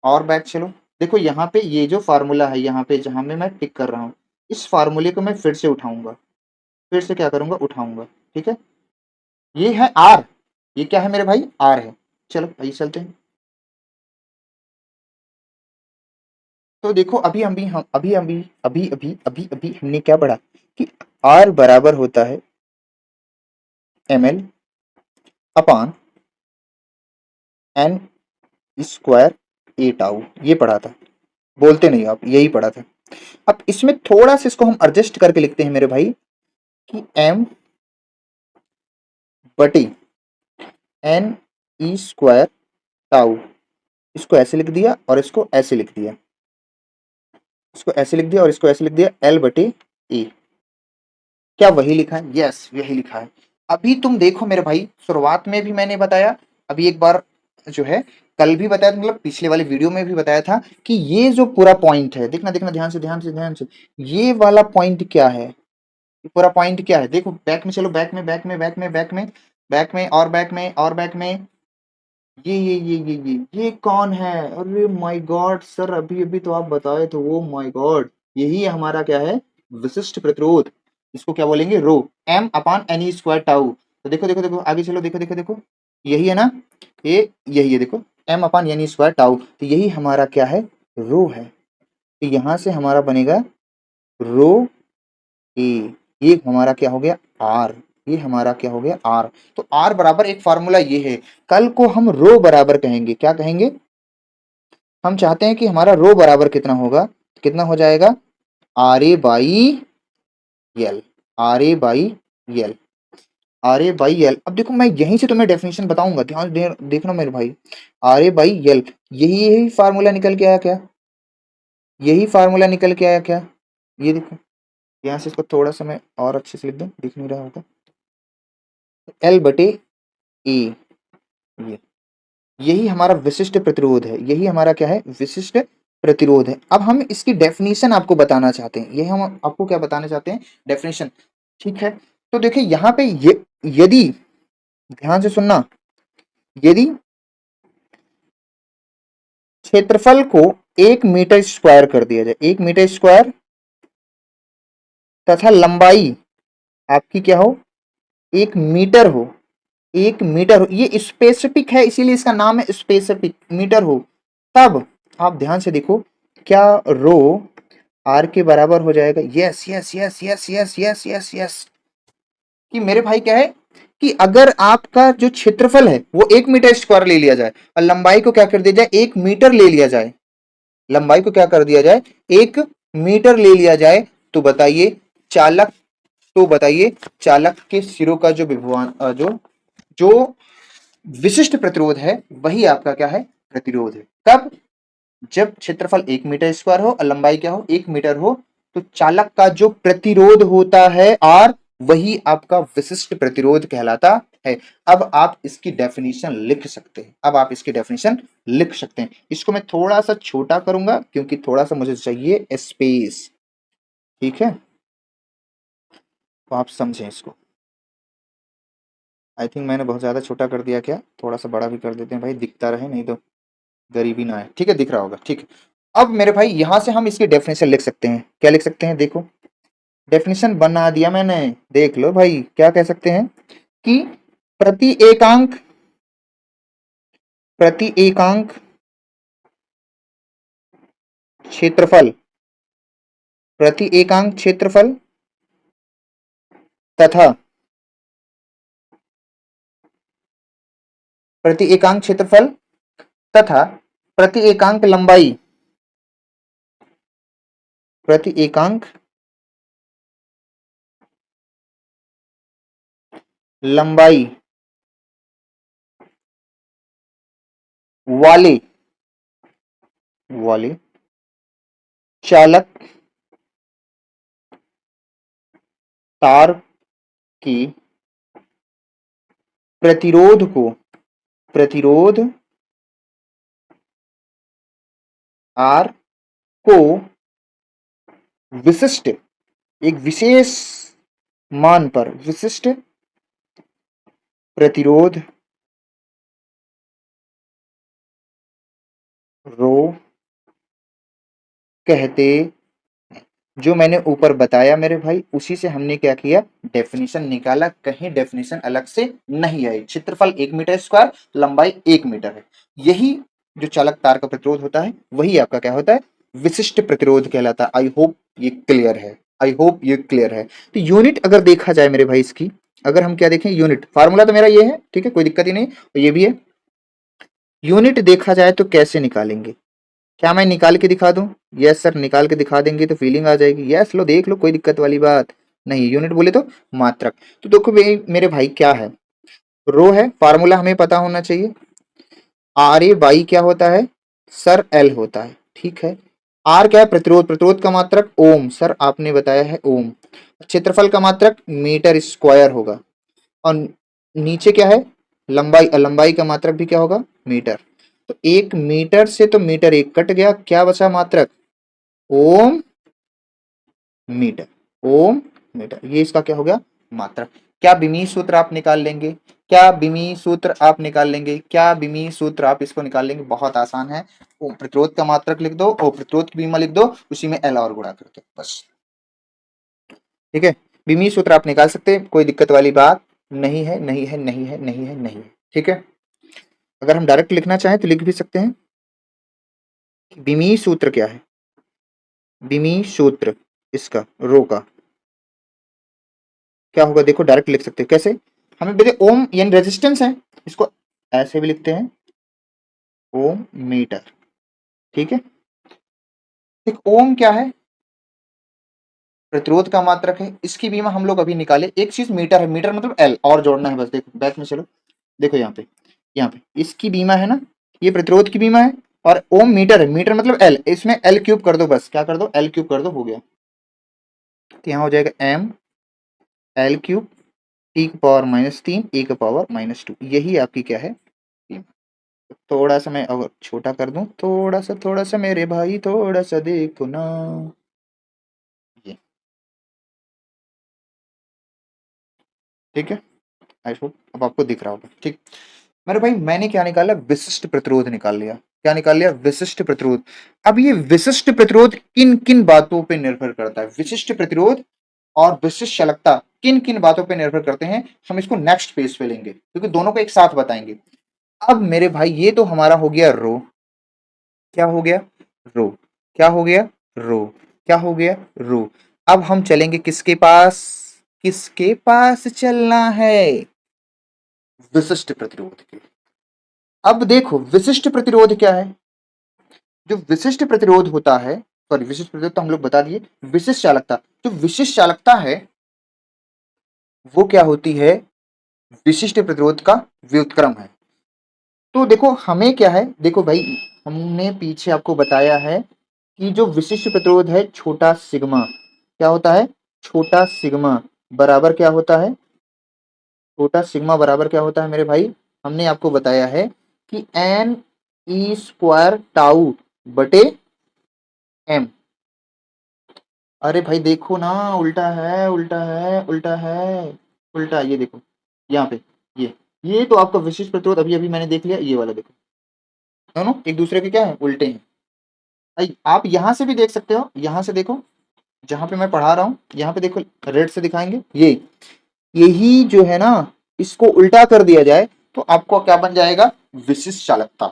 और बैक चलो। देखो यहाँ पे ये जो फार्मूला है, यहाँ पे जहां में मैं टिक कर रहा हूँ, इस फार्मूले को मैं फिर से उठाऊंगा। फिर से क्या करूंगा? उठाऊंगा, ठीक है। ये है आर। ये क्या है मेरे भाई? आर है। चलो आइए चलते हैं। तो देखो अभी अभी हम अभी अभी अभी अभी अभी अभी हमने क्या पढ़ा कि आर बराबर होता है ml/n स्क्वायर ए टाउ। ये पढ़ा था, बोलते नहीं हो आप, यही पढ़ा था। अब इसमें थोड़ा सा इसको हम एडजस्ट करके लिखते हैं मेरे भाई कि m/n टाउ। इसको ऐसे लिख दिया और इसको ऐसे लिख दिया, इसको ऐसे लिख दिया और इसको ऐसे लिख दिया, L/A। क्या वही लिखा है? यस, यही लिखा है। अभी तुम देखो मेरे भाई, शुरुआत में भी मैंने बताया, अभी एक बार जो है कल भी बताया था, मतलब पिछले वाले वीडियो में भी बताया था कि ये जो पूरा पॉइंट है, देखना देखना ध्यान से ध्यान से ध्यान से, ये वाला पॉइंट क्या है? ये पूरा पॉइंट क्या है? देखो बैक में चलो, बैक में बैक में बैक में बैक में बैक में और बैक में और बैक में। ये कौन है? अरे माय गॉड सर, अभी अभी तो आप बताए थे। वो माय गॉड, यही हमारा क्या है? विशिष्ट प्रतिरोध। इसको क्या बोलेंगे? रो। m/n² tau. तो देखो देखो देखो, आगे चलो, देखो देखो देखो, यही है ना? ये यही है, देखो m/n² टाउ। तो यही हमारा क्या है? रो है। तो यहां से हमारा बनेगा रो ए। ये हमारा क्या हो गया? आर। ये हमारा क्या हो गया? आर। तो आर बराबर एक फार्मूला ये है। कल को हम रो बराबर कहेंगे, क्या कहेंगे? हम चाहते हैं कि हमारा रो बराबर कितना होगा? कितना हो जाएगा? RA/L। RA/L। RA/L। अब देखो मैं यहीं से तुम्हें डेफिनेशन बताऊंगा, ध्यान देखना मेरे भाई। RA/L, यही यही फार्मूला निकल के आया क्या? यही फार्मूला निकल के आया क्या? ये देखो, यहाँ से इसको थोड़ा सा मैं और अच्छे से लिख दूं, दिख नहीं रहा होगा। एल बटे ए, ये यही हमारा विशिष्ट प्रतिरोध है, यही हमारा क्या है, विशिष्ट प्रतिरोध है। अब हम इसकी डेफिनेशन आपको बताना चाहते हैं, ये हम आपको क्या बताना चाहते हैं, डेफिनेशन। ठीक है, तो देखिए यहाँ पे यदि, ध्यान से सुनना, यदि क्षेत्रफल को 1 मीटर स्क्वायर कर दिया जाए, 1 मीटर स्क्वायर, तथा लंबाई आपकी क्या हो, 1 मीटर हो, 1 मीटर हो, ये स्पेसिफिक है इसीलिए इसका नाम है स्पेसिफिक, मीटर हो, तब आप ध्यान से देखो, क्या रो आर के बराबर हो जाएगा। Yes yes yes yes yes yes yes yes, कि मेरे भाई क्या है, कि अगर आपका जो क्षेत्रफल है वो 1 मीटर स्क्वायर ले लिया जाए और लंबाई को क्या कर दिया जाए, 1 मीटर ले लिया जाए, लंबाई को क्या कर दिया जाए, 1 मीटर ले लिया जाए, तो बताइए चालक, तो बताइए चालक के सिरों का जो विभवान जो जो विशिष्ट प्रतिरोध है वही आपका क्या है, प्रतिरोध है। कब, जब क्षेत्रफल 1 मीटर स्क्वायर हो और लंबाई क्या हो, 1 मीटर हो, तो चालक का जो प्रतिरोध होता है आर, वही आपका विशिष्ट प्रतिरोध कहलाता है। अब आप इसकी डेफिनेशन लिख सकते हैं, अब आप इसकी डेफिनेशन लिख सकते हैं। इसको मैं थोड़ा सा छोटा करूंगा क्योंकि थोड़ा सा मुझे चाहिए स्पेस, ठीक है, तो आप समझें इसको। आई थिंक मैंने बहुत ज्यादा छोटा कर दिया क्या, थोड़ा सा बड़ा भी कर देते हैं भाई, दिखता रहे, नहीं तो गरीबी ना आए। ठीक है, दिख रहा होगा, ठीक है। अब मेरे भाई यहां से हम इसकी डेफिनेशन लिख सकते हैं, क्या लिख सकते हैं, देखो डेफिनेशन बना दिया मैंने, देख लो भाई, क्या कह सकते हैं कि प्रति एकांक, प्रति एकांक क्षेत्रफल, प्रति एकांक क्षेत्रफल तथा प्रति एकांक क्षेत्रफल तथा प्रति एकांक लंबाई, प्रति एकांक लंबाई वाले, वाले चालक तार की प्रतिरोध को, प्रतिरोध आर को विशिष्ट, एक विशेष मान पर विशिष्ट प्रतिरोध रो कहते, जो मैंने ऊपर बताया मेरे भाई, उसी से हमने क्या किया, डेफिनेशन निकाला, कहीं डेफिनेशन अलग से नहीं आई। क्षेत्रफल 1 मीटर स्क्वायर, लंबाई 1 मीटर है, यही जो चालक तार का प्रतिरोध होता है वही आपका क्या होता है, विशिष्ट प्रतिरोध कहलाता है। आई होप ये क्लियर है, आई होप ये क्लियर है। तो यूनिट अगर देखा जाए मेरे भाई इसकी, अगर हम क्या देखें, यूनिट फार्मूला तो मेरा ये है, ठीक है, कोई दिक्कत ही नहीं, और ये भी है। यूनिट देखा जाए तो कैसे निकालेंगे, क्या मैं निकाल के दिखा दूं, यस सर, निकाल के दिखा देंगे तो फीलिंग आ जाएगी, यस लो देख लो, कोई दिक्कत वाली बात नहीं। यूनिट बोले तो मात्रक, तो देखो मेरे भाई क्या है, रो है, फार्मूला हमें पता होना चाहिए, आर ए बाई क्या होता है सर, एल होता है, ठीक है। आर क्या है, प्रतिरोध, प्रतिरोध का मात्रक ओम, सर आपने बताया है ओम। क्षेत्रफल का मात्रक मीटर स्क्वायर होगा, और नीचे क्या है, लंबाई, लंबाई का मात्रक भी क्या होगा, मीटर। तो 1 मीटर से तो मीटर एक कट गया, क्या बचा मात्रक, ओम मीटर, ओम मीटर, ये इसका क्या हो गया, मात्रक। क्या बिमी सूत्र आप निकाल लेंगे, क्या बिमी सूत्र आप निकाल लेंगे, क्या बिमी सूत्र आप इसको निकाल लेंगे, बहुत आसान है, प्रतिरोध का मात्रक लिख दो और प्रतिरोध की बीमा लिख दो, उसी में एल और गुणा कर दो, बस, ठीक है। बिमी सूत्र आप निकाल सकते हैं, कोई दिक्कत वाली बात नहीं है, नहीं है, नहीं है, नहीं है, नहीं है, ठीक है। अगर हम डायरेक्ट लिखना चाहें तो लिख भी सकते हैं। बिमी सूत्र क्या है, बिमी सूत्र इसका रो का क्या होगा, देखो डायरेक्ट लिख सकते हैं, कैसे, हमें बोले ओम यानी रेजिस्टेंस है, इसको ऐसे भी लिखते हैं, ओम मीटर, ठीक है। एक ओम क्या है, प्रतिरोध का मात्रक है, इसकी बीमा हम लोग अभी निकाले। एक चीज मीटर है, मीटर मतलब एल, और जोड़ना है बस, देखो बैक में चलो, देखो यहाँ पे, यहाँ पे इसकी बीमा है ना, ये प्रतिरोध की बीमा है, और ओम मीटर है, मीटर मतलब एल, इसमें एल क्यूब कर दो, बस क्या कर दो, एल क्यूब कर दो, हो गया। तो यहाँ हो जाएगा m l क्यूब t की पावर -3 e की पावर -2, यही आपकी क्या है, थोड़ा सा मैं अगर छोटा कर दूं, थोड़ा सा मेरे भाई थोड़ा सा देखो ना, ये ठीक है। आई होप अब आपको दिख रहा होगा, ठीक। मेरे भाई मैंने क्या निकाला, विशिष्ट प्रतिरोध निकाल लिया। क्या निकाल लिया, विशिष्ट प्रतिरोध। अब ये विशिष्ट प्रतिरोध किन किन बातों पे निर्भर करता है, विशिष्ट प्रतिरोध और विशिष्ट चालकता किन किन बातों पे निर्भर करते हैं, हम इसको नेक्स्ट पेज पे लेंगे, क्योंकि दोनों को एक साथ बताएंगे। अब मेरे भाई ये तो हमारा हो गया रो, क्या हो गया, रो, क्या हो गया, रो, क्या हो गया, रो। अब हम चलेंगे किसके पास, किसके पास चलना है, विशिष्ट प्रतिरोध के। अब देखो विशिष्ट प्रतिरोध क्या है, जो विशिष्ट प्रतिरोध होता है, सॉरी विशिष्ट प्रतिरोध तो हम लोग बता दिए, विशिष्ट चालकता, जो विशिष्ट चालकता है वो क्या होती है, विशिष्ट प्रतिरोध का व्युत्क्रम है। तो देखो हमें क्या है, देखो भाई हमने पीछे आपको बताया है कि जो विशिष्ट प्रतिरोध है छोटा सिग्मा, क्या होता है, छोटा सिग्मा बराबर क्या होता है, छोटा सिग्मा बराबर क्या होता है मेरे भाई, हमने आपको बताया है कि एन ई स्क्वायर टाउ बटे एम। अरे भाई देखो ना, उल्टा है, उल्टा है, उल्टा है, उल्टा, ये देखो यहाँ पे, ये तो आपका विशिष्ट प्रतिरोध अभी अभी मैंने देख लिया, ये वाला देखो, दोनों एक दूसरे के क्या है, उल्टे हैं। भाई आप यहाँ से भी देख सकते हो, यहाँ से देखो, जहाँ पे मैं पढ़ा रहा हूँ यहाँ पे देखो, रेड से दिखाएंगे, ये यही जो है ना, इसको उल्टा कर दिया जाए तो आपको क्या बन जाएगा, विशिष्ट चालकता।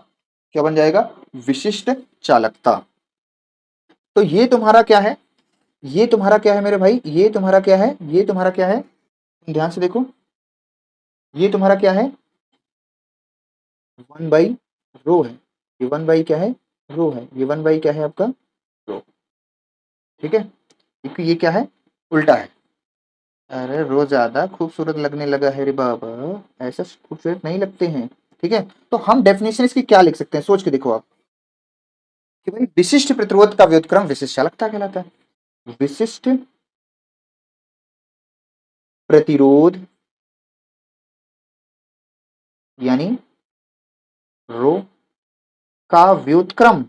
क्या बन जाएगा, विशिष्ट चालकता। तो ये तुम्हारा क्या है, ये तुम्हारा क्या है मेरे भाई, ये तुम्हारा क्या है, ये तुम्हारा क्या है, ध्यान से देखो, ये तुम्हारा क्या है, 1/रो है, ये 1/ क्या है, रो है, ये 1/ क्या है आपका, रो, ठीक है, क्योंकि ये क्या है, उल्टा है। अरे रो ज्यादा खूबसूरत लगने लगा है रे बाबा, ऐसा खूबसूरत नहीं लगते हैं, ठीक है। तो हम डेफिनेशन इसकी क्या लिख सकते हैं, सोच के देखो आप, कि भाई विशिष्ट प्रतिरोध का व्युत्क्रम विशिष्ट चालकता कहलाता है। विशिष्ट प्रतिरोध यानी रो का व्युत्क्रम,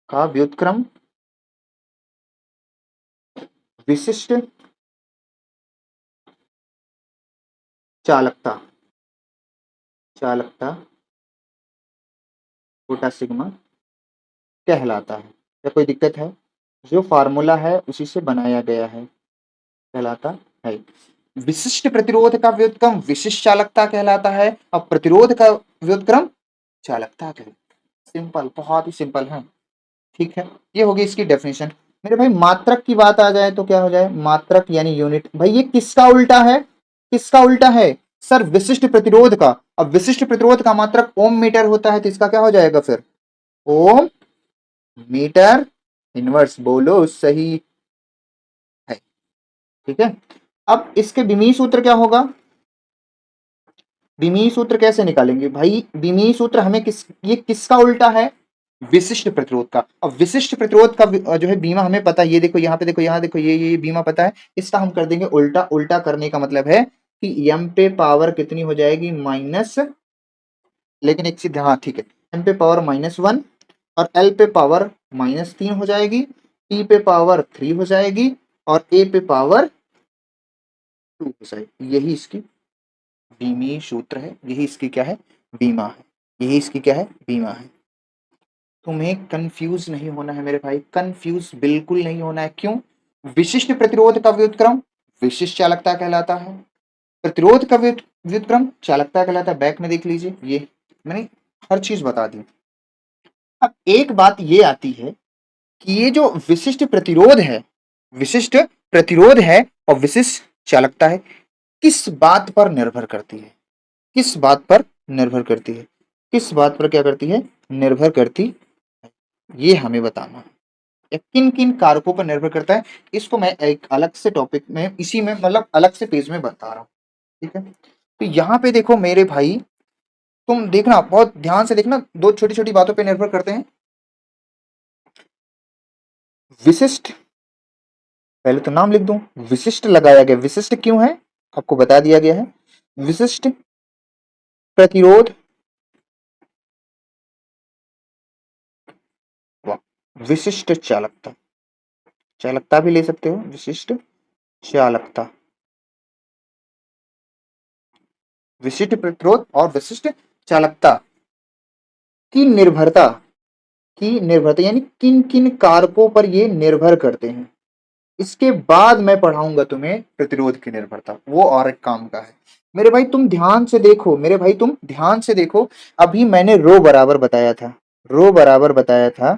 का व्युत्क्रम विशिष्ट चालकता, चालकता छोटा सिग्मा कहलाता है। क्या कोई दिक्कत है, जो फार्मूला है उसी से बनाया गया है, कहलाता है। विशिष्ट प्रतिरोध का व्युत्क्रम विशिष्ट चालकता कहलाता है, और प्रतिरोध का व्युत्क्रम चालकता कहलाता है। सिंपल, बहुत ही सिंपल है, ठीक है। ये होगी इसकी डेफिनेशन। मेरे भाई मात्रक की बात आ जाए तो क्या हो जाए, मात्रक यानी यूनिट। भाई ये किसका उल्टा है, किसका उल्टा है, सर विशिष्ट प्रतिरोध का। अब विशिष्ट प्रतिरोध का मात्रक ओम मीटर होता है, तो इसका क्या हो जाएगा फिर, ओम मीटर इनवर्स, बोलो सही है, ठीक है। अब इसके विमीय सूत्र क्या होगा, विमीय सूत्र कैसे निकालेंगे भाई, विमीय सूत्र हमें ये किसका उल्टा है, विशिष्ट प्रतिरोध का। अब विशिष्ट प्रतिरोध का जो है बीमा हमें पता है, ये देखो यहाँ पे देखो, यहाँ देखो, ये बीमा पता है, इसका हम कर देंगे उल्टा। उल्टा करने का मतलब है कि m पे पावर कितनी हो जाएगी, माइनस, लेकिन एक चीज, हाँ ठीक है, m पे पावर -1 और l पे पावर -3 हो जाएगी, t पे पावर 3 हो जाएगी, और a पे पावर 2 हो जाएगी। यही इसकी बीमी सूत्र है, यही इसकी क्या है, बीमा है, यही इसकी क्या है, बीमा है। तुम्हें कंफ्यूज नहीं होना है मेरे भाई, कंफ्यूज बिल्कुल नहीं होना है। क्यों, विशिष्ट प्रतिरोध का व्युत्क्रम विशिष्ट चालकता कहलाता है, प्रतिरोध का व्युत्क्रम चालकता कहलाता है। बैक में देख लीजिए, ये मैंने हर चीज बता दी। अब एक बात ये आती है कि ये जो विशिष्ट प्रतिरोध है, विशिष्ट प्रतिरोध है और विशिष्ट चालकता है, किस बात पर निर्भर करती है, किस बात पर निर्भर करती है, किस बात पर क्या करती है, निर्भर करती है, ये हमें बताना है। या किन किन कारकों पर निर्भर करता है, इसको मैं एक अलग से टॉपिक में, इसी में मतलब अलग से पेज में बता रहा हूँ, ठीक है। तो यहाँ पे देखो मेरे भाई, तुम देखना बहुत ध्यान से देखना, दो छोटी छोटी बातों पे निर्भर करते हैं। विशिष्ट, पहले तो नाम लिख दूं, विशिष्ट लगाया गया, विशिष्ट क्यों है आपको बता दिया गया है। विशिष्ट प्रतिरोध व विशिष्ट चालकता, चालकता भी ले सकते हो, विशिष्ट चालकता, विशिष्ट प्रतिरोध और विशिष्ट चालकता की निर्भरता, की निर्भरता यानी किन किन कारकों पर ये निर्भर करते हैं। इसके बाद मैं पढ़ाऊंगा तुम्हें प्रतिरोध की निर्भरता, वो और एक काम का है। मेरे भाई तुम ध्यान से देखो, मेरे भाई तुम ध्यान से देखो, अभी मैंने रो बराबर बताया था, रो बराबर बताया था,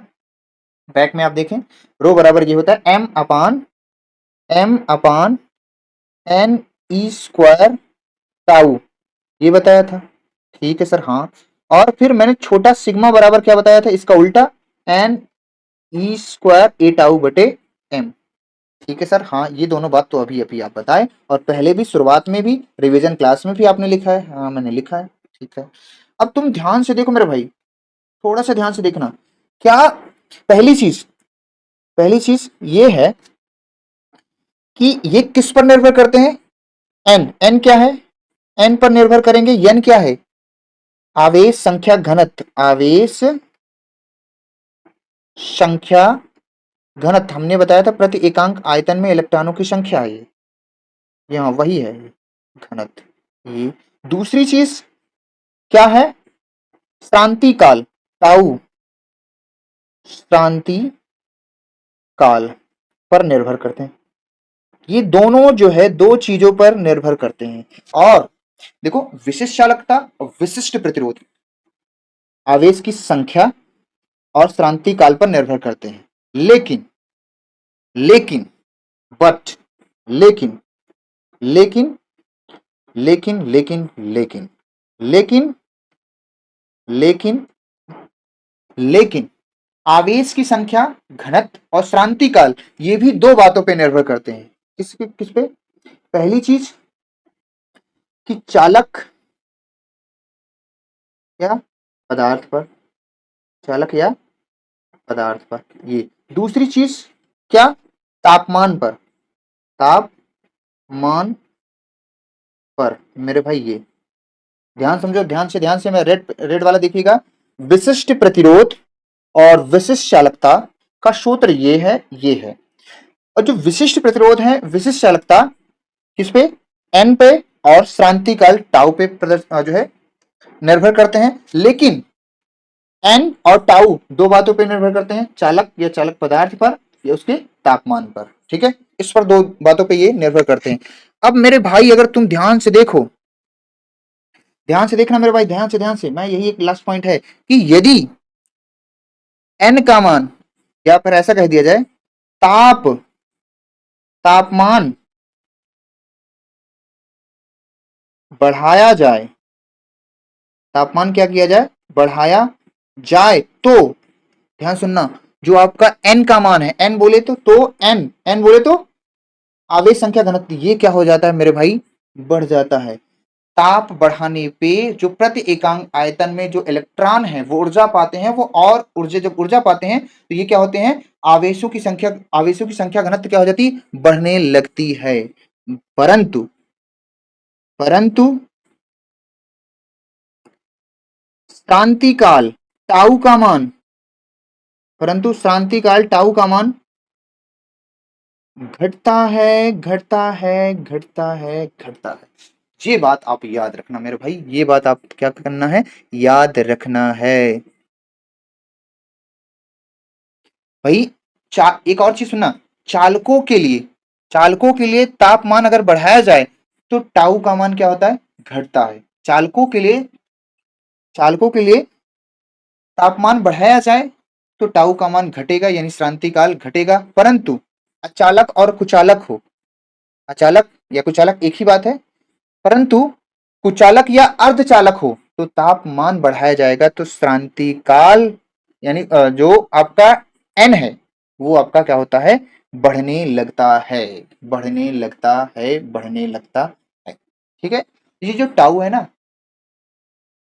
बैक में आप देखें, रो बराबर ये होता है m अपान एन ई स्क्वायर टाउ, ये बताया था, ठीक है सर, हाँ। और फिर मैंने छोटा सिग्मा बराबर क्या बताया था, इसका उल्टा एन ई स्क्वायर ए टाउ बटे एम, ठीक है सर, हाँ। ये दोनों बात तो अभी अभी आप बताए, और पहले भी शुरुआत में भी रिवीजन क्लास में भी आपने लिखा है, हाँ मैंने लिखा है, ठीक है। अब तुम ध्यान से देखो मेरे भाई, थोड़ा सा ध्यान से देखना, क्या पहली चीज, पहली चीज ये है कि ये किस पर निर्भर करते हैं, एन, एन क्या है, एन पर निर्भर करेंगे, एन क्या है, आवेश संख्या घनत्व, आवेश संख्या घनत्व, हमने बताया था प्रति एकांक आयतन में इलेक्ट्रॉनों की संख्या है, ये यहाँ वही है घनत्व। ये दूसरी चीज क्या है, श्रांति काल, टाउ, श्रांति काल पर निर्भर करते हैं। ये दोनों जो है दो चीजों पर निर्भर करते हैं। और देखो, विशिष्ट चालकता और विशिष्ट प्रतिरोध आवेश की संख्या और श्रांति काल पर निर्भर करते हैं। लेकिन लेकिन बट लेकिन लेकिन लेकिन लेकिन लेकिन लेकिन लेकिन लेकिन आवेश की संख्या, घनत्व और श्रांति काल, ये भी दो बातों पे निर्भर करते हैं। किस पे, पहली चीज कि चालक या पदार्थ पर, चालक या पदार्थ पर, ये दूसरी चीज क्या, तापमान पर, तापमान पर, मेरे भाई ये ध्यान समझो, ध्यान से मैं रेड रेड वाला देखिएगा, विशिष्ट प्रतिरोध और विशिष्ट चालकता का सूत्र ये है। और जो विशिष्ट प्रतिरोध है, विशिष्ट चालकता किस पे, एन पे और श्रांति काल टाउ पे जो है निर्भर करते हैं। लेकिन एन और टाउ दो बातों पे निर्भर करते हैं, चालक या चालक पदार्थ पर या उसके तापमान पर, ठीक है, इस पर दो बातों पे ये निर्भर करते हैं। अब मेरे भाई अगर तुम ध्यान से देखो, ध्यान से देखना मेरे भाई, ध्यान से, मैं यही एक लास्ट पॉइंट है कि यदि एन का मान, या फिर ऐसा कह दिया जाए, तापमान बढ़ाया जाए, तापमान क्या किया जाए, बढ़ाया जाए, तो ध्यान सुनना, जो आपका एन का मान है, एन बोले तो एन बोले तो आवेश संख्या घनत्व, ये क्या हो जाता है मेरे भाई, बढ़ जाता है। ताप बढ़ाने पे जो प्रति एकांक आयतन में जो इलेक्ट्रॉन है वो ऊर्जा पाते हैं, वो और ऊर्जा, जब ऊर्जा पाते हैं तो ये क्या होते हैं, आवेशों की संख्या घनत्व क्या हो जाती, बढ़ने लगती है। परंतु परंतु क्रांति काल टाउ का मान, परंतु शांति काल टाउ का मान घटता है, घटता है, घटता है, घटता है। ये बात आप याद रखना मेरे भाई, ये बात आप क्या करना है, याद रखना है भाई। एक और चीज सुनना, चालकों के लिए, चालकों के लिए तापमान अगर बढ़ाया जाए तो टाउ का मान क्या होता है, घटता है। चालकों के लिए तापमान बढ़ाया जाए तो टाउ का मान घटेगा, यानी श्रांति काल घटेगा। परंतु अचालक और कुचालक हो, अचालक या कुचालक एक ही बात है, परंतु कुचालक या अर्धचालक हो तो तापमान बढ़ाया जाएगा, तो श्रांति काल यानी जो आपका एन है वो आपका क्या होता है, बढ़ने लगता है, बढ़ने लगता है, बढ़ने लगता है, ठीक है। ये जो टाउ है ना,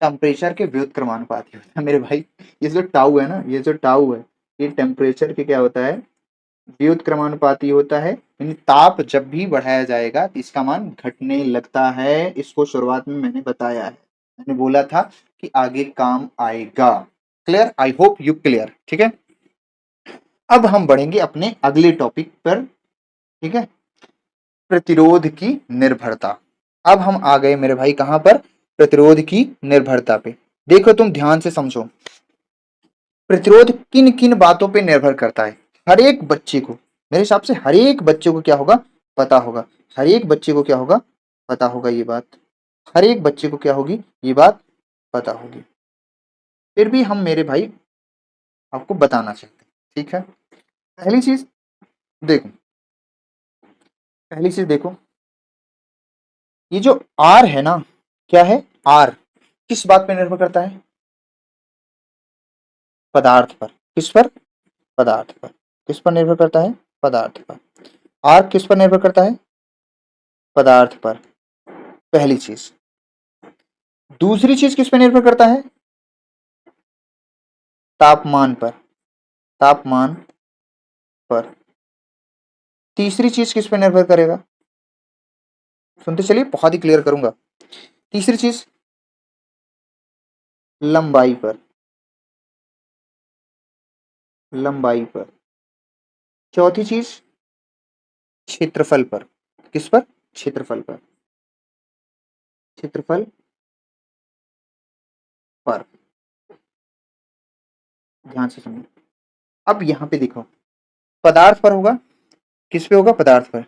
टेम्परेचर के व्युत्क्रमानुपाती होता है मेरे भाई। ये जो टाउ है ना, ये जो टाउ है, ये टेम्परेचर के क्या होता है, व्युत्क्रमानुपाती होता है, यानी ताप जब भी बढ़ाया जाएगा तो इसका मान घटने लगता है। इसको शुरुआत में मैंने बताया है, मैंने बोला था कि आगे काम आएगा। Clear? I hope you clear. ठीक है, अब हम बढ़ेंगे अपने अगले टॉपिक पर। ठीक है, प्रतिरोध की निर्भरता। अब हम आ गए मेरे भाई कहां पर? प्रतिरोध की निर्भरता पे। देखो तुम ध्यान से समझो, प्रतिरोध किन किन बातों पे निर्भर करता है। हर एक बच्चे को, मेरे हिसाब से हर एक बच्चे को क्या होगा, पता होगा। हर एक बच्चे को क्या होगा, पता होगा ये बात। हर एक बच्चे को क्या होगी, ये बात पता होगी। फिर भी हम मेरे भाई आपको बताना चाहते हैं। ठीक है, पहली चीज देखो, पहली चीज देखो, ये जो आर है ना, क्या है? आर किस बात पे निर्भर करता है? पदार्थ पर। किस पर? पदार्थ पर। किस पर निर्भर करता है? पदार्थ पर। आर किस पर निर्भर करता है? पदार्थ पर। पहली चीज। दूसरी चीज किस पर निर्भर करता है? तापमान पर। तापमान पर। तीसरी चीज किस पर निर्भर करेगा? सुनते चलिए, बहुत ही क्लियर करूंगा। तीसरी चीज लंबाई पर। लंबाई पर। चौथी चीज क्षेत्रफल पर। किस पर? क्षेत्रफल पर। क्षेत्रफल पर। ध्यान से सुनिए, अब यहां पे देखो, पदार्थ पर होगा। किस पे होगा? पदार्थ पर।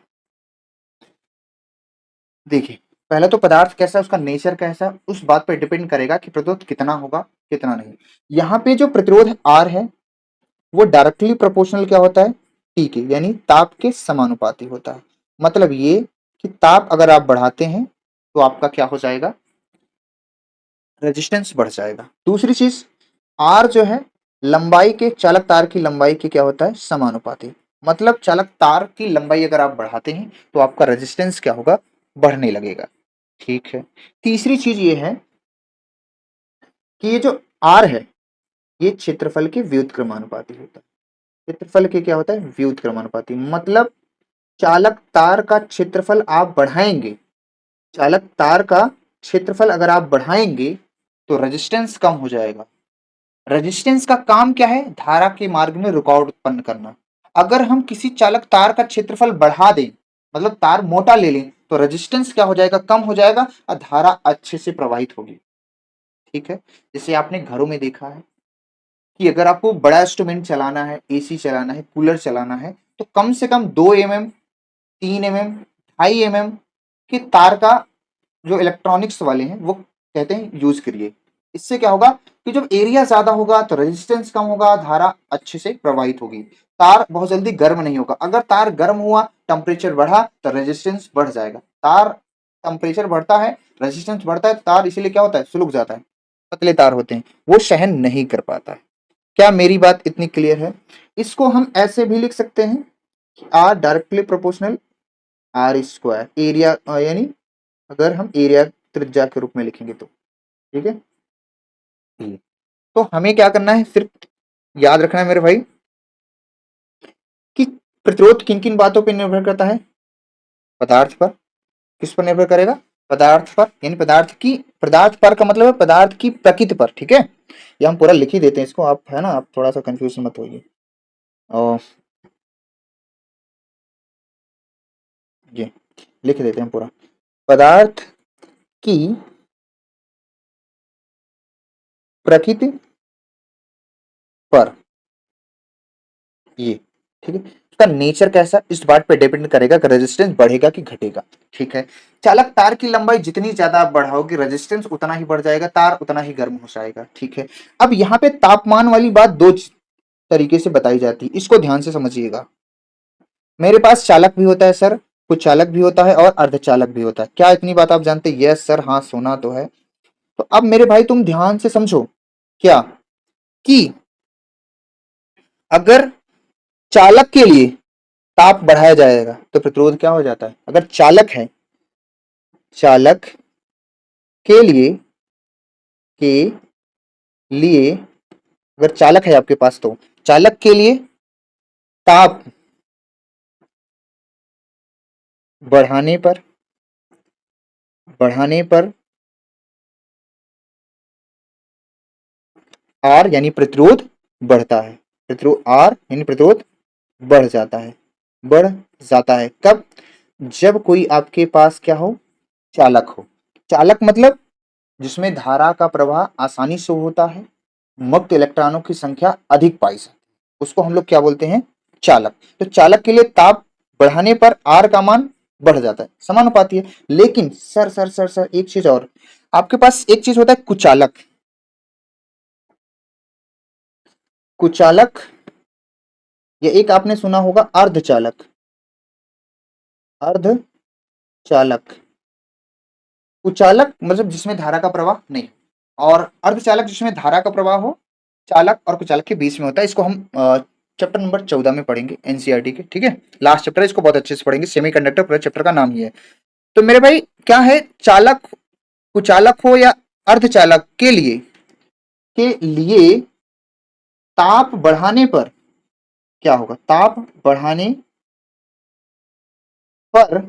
देखिए, पहले तो पदार्थ कैसा है, उसका नेचर कैसा है, उस बात पर डिपेंड करेगा कि प्रतिरोध कितना होगा, कितना नहीं। यहाँ पे जो प्रतिरोध आर है वो डायरेक्टली प्रोपोर्शनल क्या होता है? टी के, यानी ताप के समानुपाती होता है। मतलब ये कि ताप अगर आप बढ़ाते हैं तो आपका क्या हो जाएगा? रेजिस्टेंस बढ़ जाएगा। दूसरी चीज, आर जो है लंबाई के, चालक तार की लंबाई के क्या होता है? समानुपाती। मतलब चालक तार की लंबाई अगर आप बढ़ाते हैं तो आपका रेजिस्टेंस क्या होगा? बढ़ने लगेगा। ठीक है, तीसरी चीज ये है कि ये जो आर है ये क्षेत्रफल के व्युत्क्रमानुपाती होता है। क्षेत्रफल के क्या होता है? व्युत्क्रमानुपाती। मतलब चालक तार का क्षेत्रफल आप बढ़ाएंगे, चालक तार का क्षेत्रफल अगर आप बढ़ाएंगे तो रेजिस्टेंस कम हो जाएगा। रेजिस्टेंस का काम क्या है? धारा के मार्ग में रुकावट उत्पन्न करना। अगर हम किसी चालक तार का क्षेत्रफल बढ़ा दें, मतलब तार मोटा ले लें, तो रेजिस्टेंस क्या हो जाएगा? कम हो जाएगा और धारा अच्छे से प्रवाहित होगी। ठीक है, जैसे आपने घरों में देखा है कि अगर आपको बड़ा इंस्ट्रूमेंट चलाना है, एसी चलाना है, कूलर चलाना है, तो कम से कम 2 mm, 3 mm, 2.5 mm के तार का जो इलेक्ट्रॉनिक्स वाले हैं वो कहते हैं यूज करिए। इससे क्या होगा कि जब एरिया ज्यादा होगा तो रेजिस्टेंस कम होगा, धारा अच्छे से प्रवाहित होगी, तार बहुत जल्दी गर्म नहीं होगा। अगर तार गर्म हुआ, टेम्परेचर बढ़ा, तो रेजिस्टेंस बढ़ जाएगा। तार टेम्परेचर बढ़ता है, रेजिस्टेंस बढ़ता है, तार इसीलिए क्या होता है? सुलग जाता है। पतले तार होते हैं, वो सहन नहीं कर पाता है। क्या मेरी बात इतनी क्लियर है? इसको हम ऐसे भी लिख सकते हैं, R directly proportional R square area, यानी अगर हम एरिया त्रिज्या के रूप में लिखेंगे तो। ठीक है, तो हमें क्या करना है, सिर्फ याद रखना है मेरे भाई कि प्रतिरोध किन किन बातों पर निर्भर करता है? पदार्थ पर। किस पर निर्भर करेगा? पदार्थ पर, यानी पदार्थ पर का मतलब है पदार्थ की प्रकृति पर। ठीक है, ये हम पूरा लिख ही देते हैं इसको, आप है ना, आप थोड़ा सा कंफ्यूज मत होइए। और ये लिख देते हैं पूरा, पदार्थ की प्रकृति पर। ये ठीक है, उसका नेचर कैसा, इस बात पे डिपेंड करेगा कि रेजिस्टेंस बढ़ेगा कि घटेगा। ठीक है, चालक तार की लंबाई जितनी ज्यादा आप बढ़ाओगे, रेजिस्टेंस उतना ही बढ़ जाएगा, तार उतना ही गर्म हो जाएगा। ठीक है, अब यहाँ पे तापमान वाली बात दो तरीके से बताई जाती है, इसको ध्यान से समझिएगा। मेरे पास चालक भी होता है सर, कुछ चालक भी होता है और अर्धचालक भी होता है। क्या इतनी बात आप जानते हैं? यस सर, हाँ सुना तो है। तो अब मेरे भाई तुम ध्यान से समझो, क्या कि अगर चालक के लिए ताप बढ़ाया जाएगा तो प्रतिरोध क्या हो जाता है? अगर चालक है, चालक के लिए, अगर चालक है आपके पास तो चालक के लिए ताप बढ़ाने पर आर यानी प्रतिरोध बढ़ता है, प्रतिरोध आर यानी प्रतिरोध बढ़ जाता है, बढ़ जाता है। कब? जब कोई आपके पास क्या हो, चालक हो। चालक मतलब जिसमें धारा का प्रवाह आसानी से होता है, मुक्त इलेक्ट्रॉनों की संख्या अधिक पाई जाती है, उसको हम लोग क्या बोलते हैं, चालक। तो चालक के लिए ताप बढ़ाने पर आर का मान बढ़ जाता है, समानुपाती है। लेकिन सर एक चीज और, आपके पास एक चीज होता है कुचालक। कुचालक या एक आपने सुना होगा अर्धचालक। अर्धचालक, कुचालक मतलब जिसमें धारा का प्रवाह नहीं, और अर्धचालक जिसमें धारा का प्रवाह हो। चालक और कुचालक के बीच में होता है। इसको हम चैप्टर नंबर 14 में पढ़ेंगे एनसीईआरटी के, ठीक है, लास्ट चैप्टर है, इसको बहुत अच्छे से पढ़ेंगे। सेमीकंडक्टर पूरा चैप्टर का नाम ही है। तो मेरे भाई क्या है, चालक कुचालक हो या अर्धचालक के लिए ताप बढ़ाने पर क्या होगा, ताप बढ़ाने पर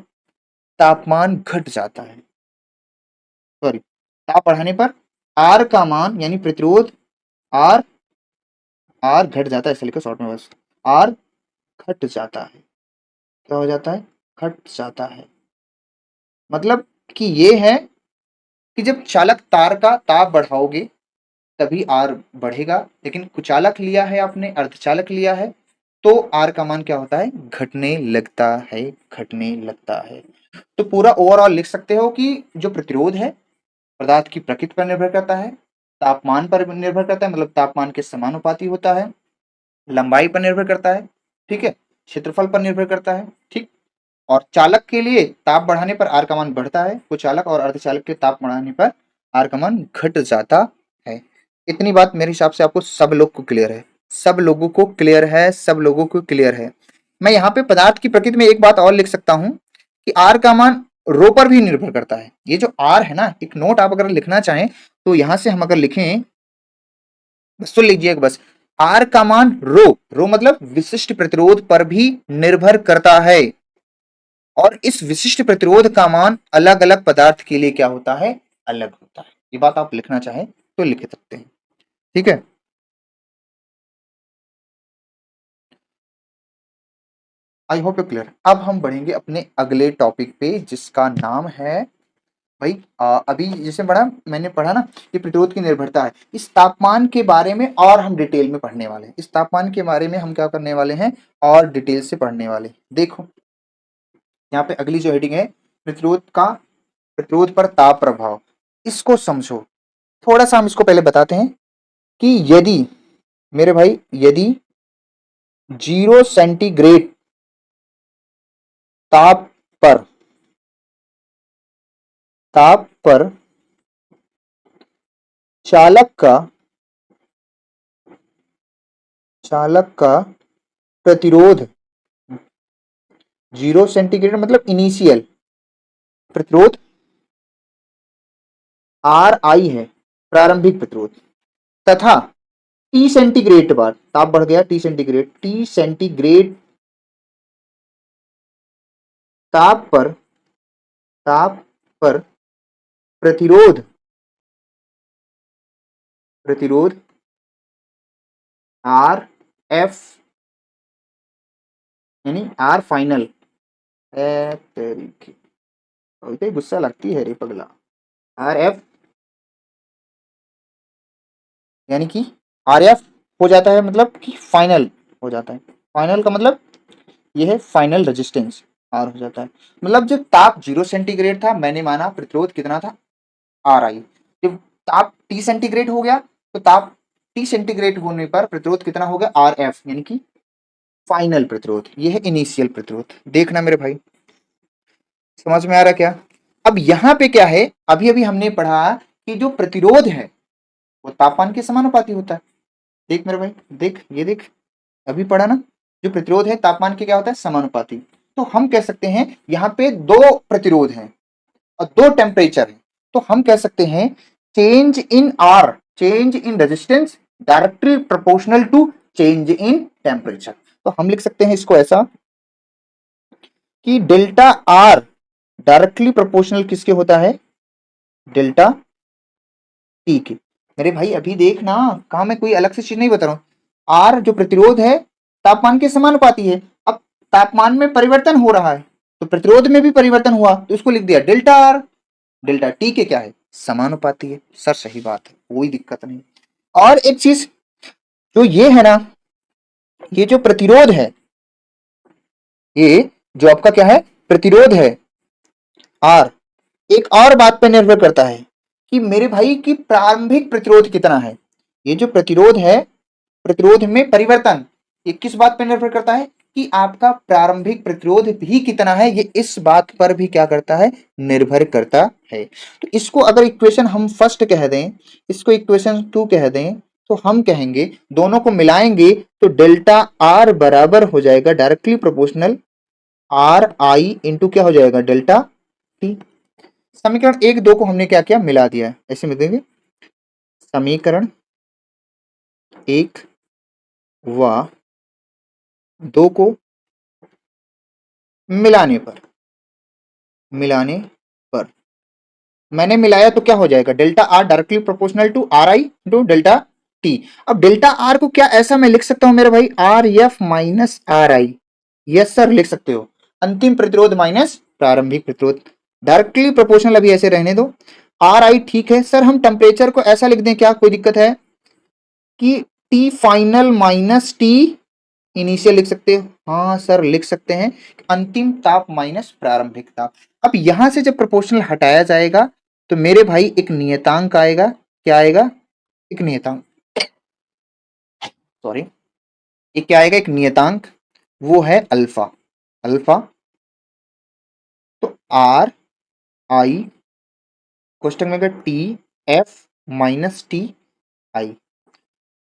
तापमान घट जाता है, सॉरी, ताप बढ़ाने पर आर का मान यानी प्रतिरोध आर आर घट जाता है, ऐसे लिखो शॉर्ट में बस, आर घट जाता है। क्या हो जाता है, घट जाता है। मतलब कि ये है कि जब चालक तार का ताप बढ़ाओगे तभी आर बढ़ेगा, लेकिन कुचालक लिया है आपने, अर्धचालक लिया है, तो आर का मान क्या होता है, घटने लगता है, घटने लगता है। तो पूरा ओवरऑल लिख सकते हो कि जो प्रतिरोध है पदार्थ की प्रकृति पर निर्भर करता है, तापमान पर निर्भर करता है, मतलब तापमान के समानुपाती होता है, लंबाई पर निर्भर करता है, ठीक है, क्षेत्रफल पर निर्भर करता है, ठीक। और चालक के लिए ताप बढ़ाने पर आर का मान बढ़ता है, कुचालक और अर्धचालक के ताप बढ़ाने पर आर का मान घट जाता है। इतनी बात मेरे हिसाब से आपको सब लोग को क्लियर है, सब लोगों को क्लियर है, सब लोगों को क्लियर है। मैं यहाँ पे पदार्थ की प्रकृति में एक बात और लिख सकता हूँ कि आर का मान रो पर भी निर्भर करता है। ये जो आर है ना, एक नोट आप अगर लिखना चाहें तो यहां से हम अगर लिखें, बस सुन लीजिएगा, बस आर का मान रो, रो मतलब विशिष्ट प्रतिरोध पर भी निर्भर करता है, और इस विशिष्ट प्रतिरोध का मान अलग अलग पदार्थ के लिए क्या होता है, अलग होता है। ये बात आप लिखना चाहें तो लिख सकते हैं, ठीक है। I hope you clear. अब हम बढ़ेंगे अपने अगले टॉपिक पे जिसका नाम है भाई, अभी जैसे मैंने पढ़ा ना, ये प्रतिरोध की निर्भरता है, इस तापमान के बारे में और हम डिटेल में पढ़ने वाले हैं। इस तापमान के बारे में हम क्या करने वाले हैं, और डिटेल से पढ़ने वाले हैं। देखो यहाँ पे अगली जो हेडिंग है, प्रतिरोध पर ताप प्रभाव, इसको समझो थोड़ा सा। हम इसको पहले बताते हैं कि यदि मेरे भाई, यदि 0 सेंटीग्रेड ताप पर ताप पर चालक का चालक का प्रतिरोध 0 सेंटीग्रेड मतलब इनिशियल प्रतिरोध आर आई है, प्रारंभिक प्रतिरोध, तथा टी सेंटीग्रेड पर ताप बढ़ गया, टी सेंटीग्रेड ताप पर ताप पर प्रतिरोध प्रतिरोध आर एफ यानी आर फाइनल, तेरी गुस्सा लगती है रे पगला, आर एफ यानी कि आर एफ हो जाता है, मतलब कि फाइनल हो जाता है। फाइनल का मतलब ये है फाइनल रेजिस्टेंस, आर हो जाता है। मतलब जब ताप 0 सेंटीग्रेड था, मैंने माना प्रतिरोध कितना था, आर आई। जब ताप टी सेंटीग्रेड हो गया तो ताप टी सेंटीग्रेड होने पर प्रतिरोध कितना हो गया, आर एफ यानी कि फाइनल प्रतिरोध। ये है इनिशियल प्रतिरोध। देखना मेरे भाई, समझ में आ रहा क्या। अब यहाँ पे क्या है, अभी अभी हमने पढ़ा कि जो प्रतिरोध है वो तापमान के समानुपाती होता है। देख मेरे भाई, देख ये देख, अभी पढ़ा ना, जो प्रतिरोध है तापमान के क्या होता है, समानुपाती। तो हम कह सकते हैं यहाँ पे दो प्रतिरोध हैं और दो टेम्परेचर है, तो हम कह सकते हैं change in resistance directly proportional to change in temperature. तो हम लिख सकते हैं इसको ऐसा कि डेल्टा आर डायरेक्टली प्रोपोर्शनल किसके होता है? डेल्टा टी के। मेरे भाई अभी देख ना, कहा मैं कोई अलग से चीज नहीं बता रहा हूं। आर जो प्रतिरोध है तापमान के समानुपाती है। अब तापमान में परिवर्तन हो रहा है तो प्रतिरोध में भी परिवर्तन हुआ, तो इसको लिख दिया डेल्टा आर। डेल्टा टी के क्या है? समानुपाती है। सर सही बात है, कोई दिक्कत नहीं। और एक चीज, जो ये है ना, ये जो प्रतिरोध है, ये जो आपका क्या है, प्रतिरोध है आर, एक और बात पे निर्भर करता है कि मेरे भाई की प्रारंभिक प्रतिरोध कितना है। ये जो प्रतिरोध है, प्रतिरोध में परिवर्तन, ये किस बात पर निर्भर करता है कि आपका प्रारंभिक प्रतिरोध भी कितना है, ये इस बात पर भी क्या करता है, निर्भर करता है। तो इसको अगर इक्वेशन हम फर्स्ट कह दें, इसको इक्वेशन 2 कह दें, तो हम कहेंगे दोनों को मिलाएंगे तो डेल्टा आर बराबर हो जाएगा directly proportional are I into क्या हो जाएगा, डेल्टा टी। समीकरण 1 2 को हमने क्या किया, मिला दिया। ऐसे में देंगे समीकरण 1 व 2 को मिलाने पर मैंने मिलाया तो क्या हो जाएगा, delta R directly proportional to R I into delta T. अब डेल्टा आर को क्या ऐसा मैं लिख सकता हूं मेरे भाई, R F minus R I. Yes sir लिख सकते हो, अंतिम प्रतिरोध माइनस प्रारंभिक प्रतिरोध। डायरेक्टली प्रोपोर्शनल अभी ऐसे रहने दो। आर आई ठीक है सर, हम टेम्परेचर को ऐसा लिख दें, क्या कोई दिक्कत है कि T final minus T initial लिख सकते हो? हाँ सर लिख सकते हैं, अंतिम ताप माइनस प्रारंभिक ताप। अब यहां से जब प्रोपोर्शनल हटाया जाएगा तो मेरे भाई एक नियतांक आएगा। क्या आएगा? एक नियतांक, सॉरी, एक क्या आएगा, एक नियतांक, वो है अल्फा। अल्फा, तो आर आई क्वेश्चन में T F minus T I.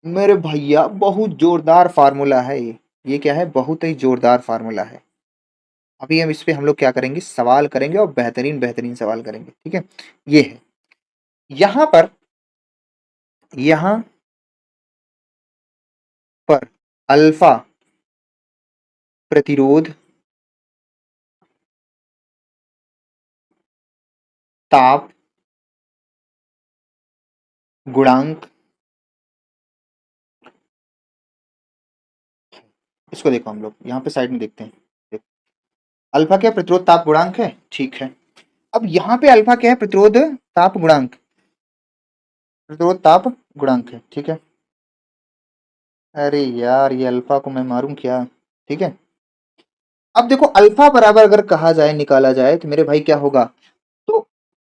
मेरे भैया बहुत जोरदार फार्मूला है ये क्या है, बहुत ही जोरदार फार्मूला है। अभी हम इस पे हम लोग क्या करेंगे, सवाल करेंगे और बेहतरीन बेहतरीन सवाल करेंगे, ठीक है। ये है यहां पर, यहां पर अल्फा प्रतिरोध, ताप गुणांक, इसको देखो हम लोग यहाँ पे साइड में देखते हैं। देखो, अल्फा क्या, प्रतिरोध ताप गुणांक है, ठीक है। अब यहाँ पे अल्फा क्या है, प्रतिरोध ताप गुणांक, प्रतिरोध ताप गुणांक है, ठीक है। अरे यार ये अल्फा को मैं मारूं क्या, ठीक है। अब देखो अल्फा बराबर अगर कहा जाए, निकाला जाए तो मेरे भाई क्या होगा, तो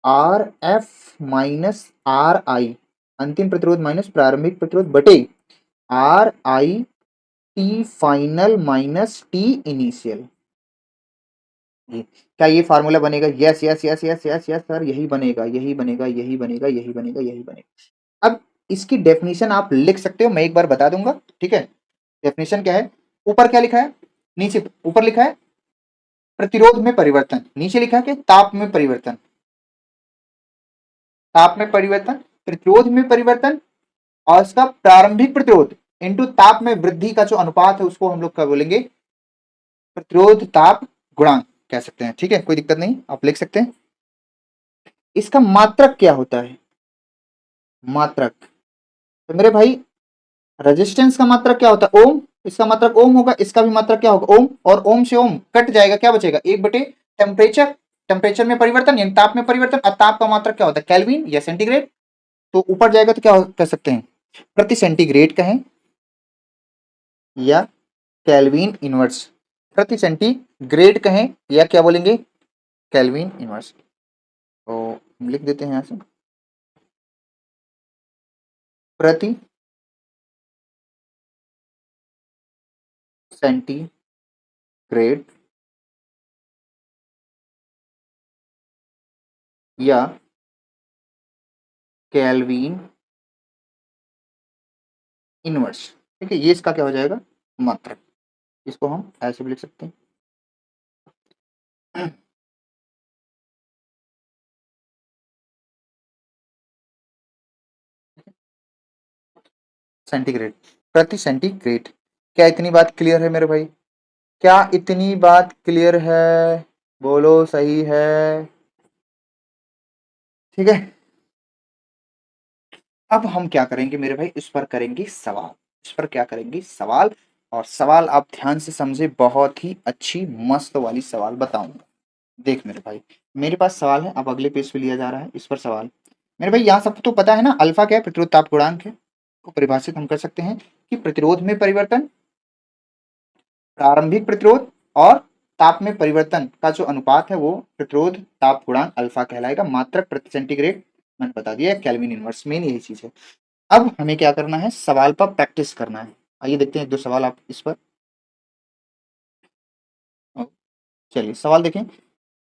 आर एफ माइनस आर आई, अंतिम प्रतिरोध माइनस प्रारंभिक प्रतिरोध बटे R I T final minus T initial. क्या ये फार्मूला बनेगा? Yes yes yes yes yes yes sir, यही बनेगा, यही बनेगा, यही बनेगा, यही बनेगा, यही बनेगा। अब इसकी डेफिनेशन आप लिख सकते हो, मैं एक बार बता दूंगा, ठीक है। डेफिनेशन क्या है, ऊपर क्या लिखा है, नीचे, ऊपर लिखा है प्रतिरोध में परिवर्तन, नीचे लिखा है कि ताप में परिवर्तन। ताप में परिवर्तन, प्रतिरोध में परिवर्तन, और इसका प्रारंभिक प्रतिरोध इंटू ताप में वृद्धि का जो अनुपात है उसको हम लोग क्या बोलेंगे, प्रतिरोध ताप गुणांक कह सकते हैं, ठीक है। कोई दिक्कत नहीं, आप लिख सकते हैं। इसका मात्रक क्या होता है, मात्रक, तो मेरे भाई रेजिस्टेंस का मात्रक क्या होता है, ओम। इसका मात्रक ओम होगा, इसका भी मात्रक क्या होगा, ओम। और ओम से ओम कट जाएगा, क्या बचेगा, एक बटे टेम्परेचर। टेम्परेचर में परिवर्तन यानी ताप में परिवर्तन, और ताप का मात्रक क्या होता है, केल्विन या सेंटीग्रेड। तो ऊपर जाएगा तो क्या कह सकते हैं, प्रति सेंटीग्रेड कहें या केल्विन इनवर्स। प्रति सेंटीग्रेड कहें या क्या बोलेंगे, केल्विन इनवर्स। तो हम लिख देते हैं यहां से, प्रति सेंटीग्रेड या केल्विन इनवर्स, ठीक है। ये इसका क्या हो जाएगा, मात्रक। इसको हम ऐसे भी लिख सकते हैं, सेंटीग्रेड, प्रति सेंटीग्रेड। क्या इतनी बात क्लियर है मेरे भाई? क्या इतनी बात क्लियर है? बोलो सही है। ठीक है। अब हम क्या करेंगे मेरे भाई, इस पर करेंगे सवाल। इस पर क्या करेंगे, सवाल। और सवाल आप ध्यान से समझे, बहुत ही अच्छी मस्त वाली सवाल बताऊंगा। देख मेरे भाई, मेरे पास सवाल है, अब अगले पेज पे लिया जा रहा है, इस पर सवाल। मेरे भाई यहाँ सबको तो पता है ना, अल्फा क्या है, प्रतिरोध ताप गुणांक है। को परिभाषित हम कर सकते हैं कि प्रतिरोध में परिवर्तन, प्रारंभिक प्रतिरोध और ताप में परिवर्तन का जो अनुपात है वो प्रतिरोध ताप गुणांक अल्फा कहलाएगा। मात्रक प्रति सेंटीग्रेड मैंने बता दिया, केल्विन इनवर्स, मेन यही चीज है। अब हमें क्या करना है, सवाल पर प्रैक्टिस करना है। आइए देखते हैं एक दो सवाल आप इस पर। चलिए सवाल देखें।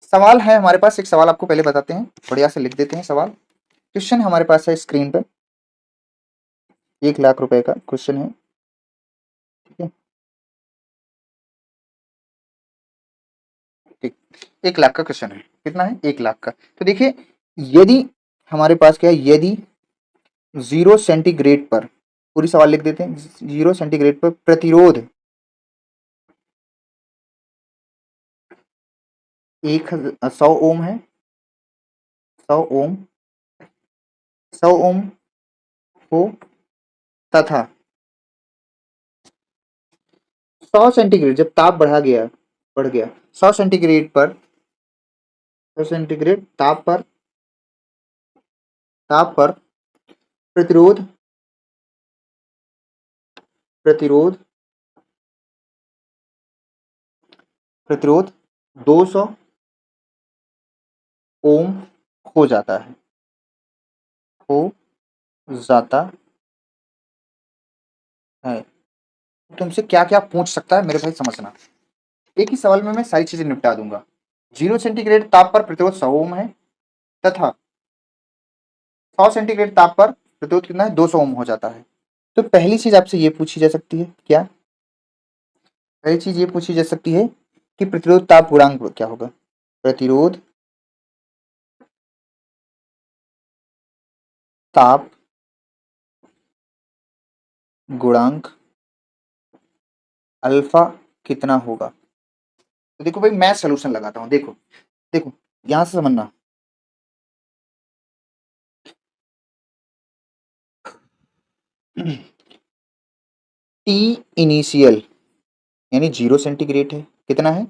सवाल है हमारे पास, एक सवाल आपको पहले बताते हैं, बढ़िया से लिख देते हैं सवाल। क्वेश्चन हमारे पास है स्क्रीन पर, 1 लाख रुपए का क्वेश्चन है। ठीक है। ठीक। 1 लाख का क्वेश्चन है, कितना है, 1 लाख का। तो देखिए, यदि हमारे पास क्या है, यदि 0 सेंटीग्रेड पर, पूरी सवाल लिख देते हैं, 0 सेंटीग्रेड पर प्रतिरोध 100 ओम है, 100 ओम, 100 ओम हो, तथा 100 सेंटीग्रेड जब ताप बढ़ गया 100 सेंटीग्रेड पर, 100 सेंटीग्रेड ताप पर प्रतिरोध प्रतिरोध प्रतिरोध 200 ओम हो जाता है, हो जाता है। तुमसे क्या क्या पूछ सकता है मेरे भाई, समझना। एक ही सवाल में मैं सारी चीजें निपटा दूंगा। 0 सेंटीग्रेड ताप पर प्रतिरोध 100 ओम है, तथा 100 सेंटीग्रेड ताप पर प्रतिरोध कितना है, 200 ओम हो जाता है। तो पहली चीज आपसे ये पूछी जा सकती है, क्या, पहली चीज ये पूछी जा सकती है कि प्रतिरोध ताप गुणांक क्या होगा। प्रतिरोध ताप गुणांक अल्फा कितना होगा। तो देखो भाई, मैं सलूशन लगाता हूं, देखो देखो, यहां से समझना। टी इनिशियल यानी 0 सेंटीग्रेड है, कितना है,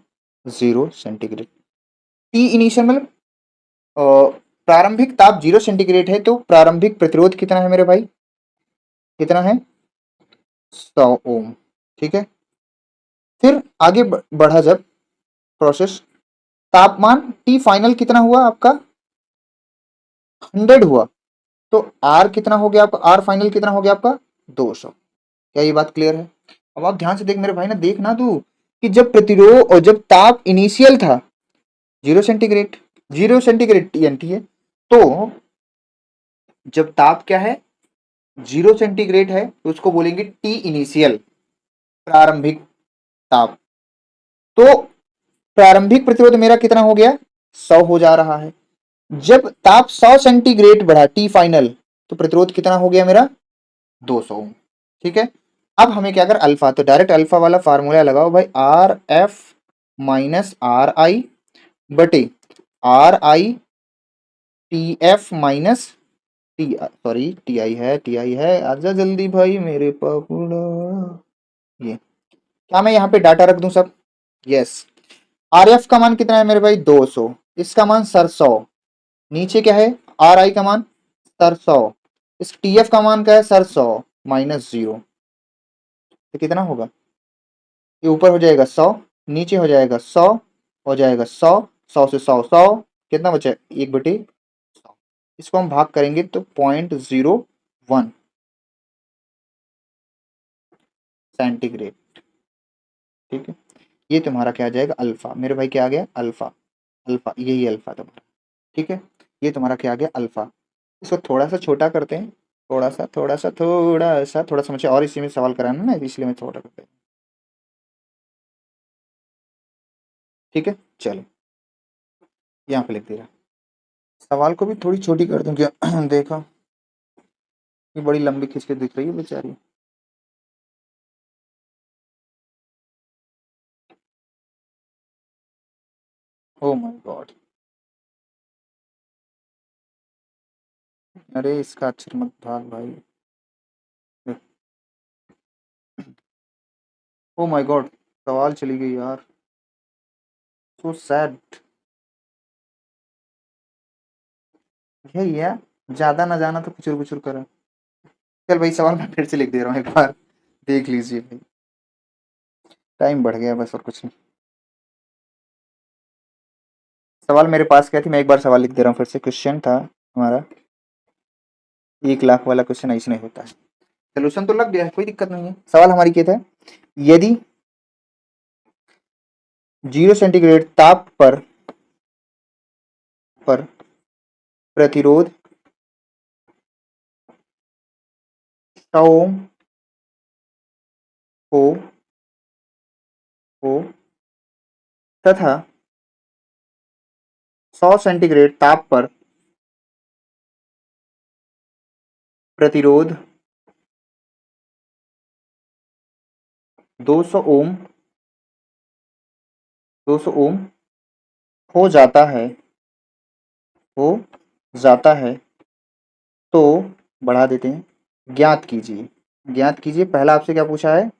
0 सेंटीग्रेड। टी इनिशियल मतलब प्रारंभिक ताप 0 सेंटीग्रेड है, तो प्रारंभिक प्रतिरोध कितना है मेरे भाई, कितना है, 100 ओम। ठीक है। फिर आगे बढ़ा जब प्रोसेस, तापमान टी फाइनल कितना हुआ आपका, 100 हुआ, तो आर कितना हो गया आपका, आर फाइनल कितना हो गया आपका, 200। क्या ये बात क्लियर है? अब आप ध्यान से देख मेरे भाई ना, देखना तू कि जब प्रतिरोध और जब ताप इनिशियल था 0 सेंटीग्रेड, 0 सेंटीग्रेड टी है, तो जब ताप क्या है, 0 सेंटीग्रेड है, तो उसको बोलेंगे टी इनिशियल, प्रारंभिक ताप। तो प्रारंभिक प्रतिरोध मेरा कितना हो गया, 100 हो जा रहा है। जब ताप 100 सेंटीग्रेड बढ़ा टी फाइनल, तो प्रतिरोध कितना हो गया मेरा, 200 ओम। ठीक है। अब हमें क्या कर, अल्फा, तो डायरेक्ट अल्फा वाला फार्मूला लगाओ भाई, R F minus R I बटे R I T F minus T, sorry T I है, आजा जल्दी भाई मेरे पापुड़ा। ये क्या मैं यहाँ पे डाटा रख दूं सब, यस। आर एफ का मान कितना है मेरे भाई, 200, इसका मान सर 100, नीचे क्या है, आर आई का मान सर 100, इस टी एफ का मान क्या है, सर 100 माइनस 0, तो कितना होगा, ये ऊपर हो जाएगा 100, नीचे हो जाएगा 100, हो जाएगा 100, 100 से 100 100, कितना बचा, 1/100। इसको हम भाग करेंगे तो 0.01 सेंटीग्रेड। ठीक है। ये तुम्हारा क्या आ जाएगा, अल्फा मेरे भाई, क्या आ गया, अल्फा। अल्फा, यही अल्फा तुम्हारा। ठीक है। ये तुम्हारा क्या आ गया, अल्फा। इसको थोड़ा सा छोटा करते हैं, थोड़ा सा मुझे और इसी में सवाल कराना है ना, इसलिए मैं छोटा करते हैं। ठीक है। चलो, यहाँ पे लिख दिया। सवाल को भी थोड़ी छोटी कर दूं क्या देखा, ये बड़ी लंबी खींच के दिख रही है बेचारी। ओ माय गॉड, अरे इसका अक्षर मत भाग भाई। ओ माय गॉड, सवाल चली गई यार, सो सैड। यही है, ज्यादा ना जाना तो कुचुर कुचुर करा। चल भाई सवाल मैं फिर से लिख दे रहा हूँ एक बार, देख लीजिए भाई, टाइम बढ़ गया बस और कुछ नहीं। सवाल मेरे पास क्या थी, मैं एक बार सवाल लिख दे रहा हूँ फिर से। क्वेश्चन था हमारा, 1 लाख वाला क्वेश्चन ऐसे नहीं होता है। सोल्यूशन तो लग गया है, कोई दिक्कत नहीं है। सवाल हमारी क्या था, यदि 0 सेंटीग्रेड ताप पर प्रतिरोध 100 ओम हो हो तथा 100 सेंटीग्रेड ताप पर प्रतिरोध 200 ओम 200 ओम हो जाता है हो जाता है, तो बढ़ा देते हैं, ज्ञात कीजिए। ज्ञात कीजिए, पहला आपसे क्या पूछा है,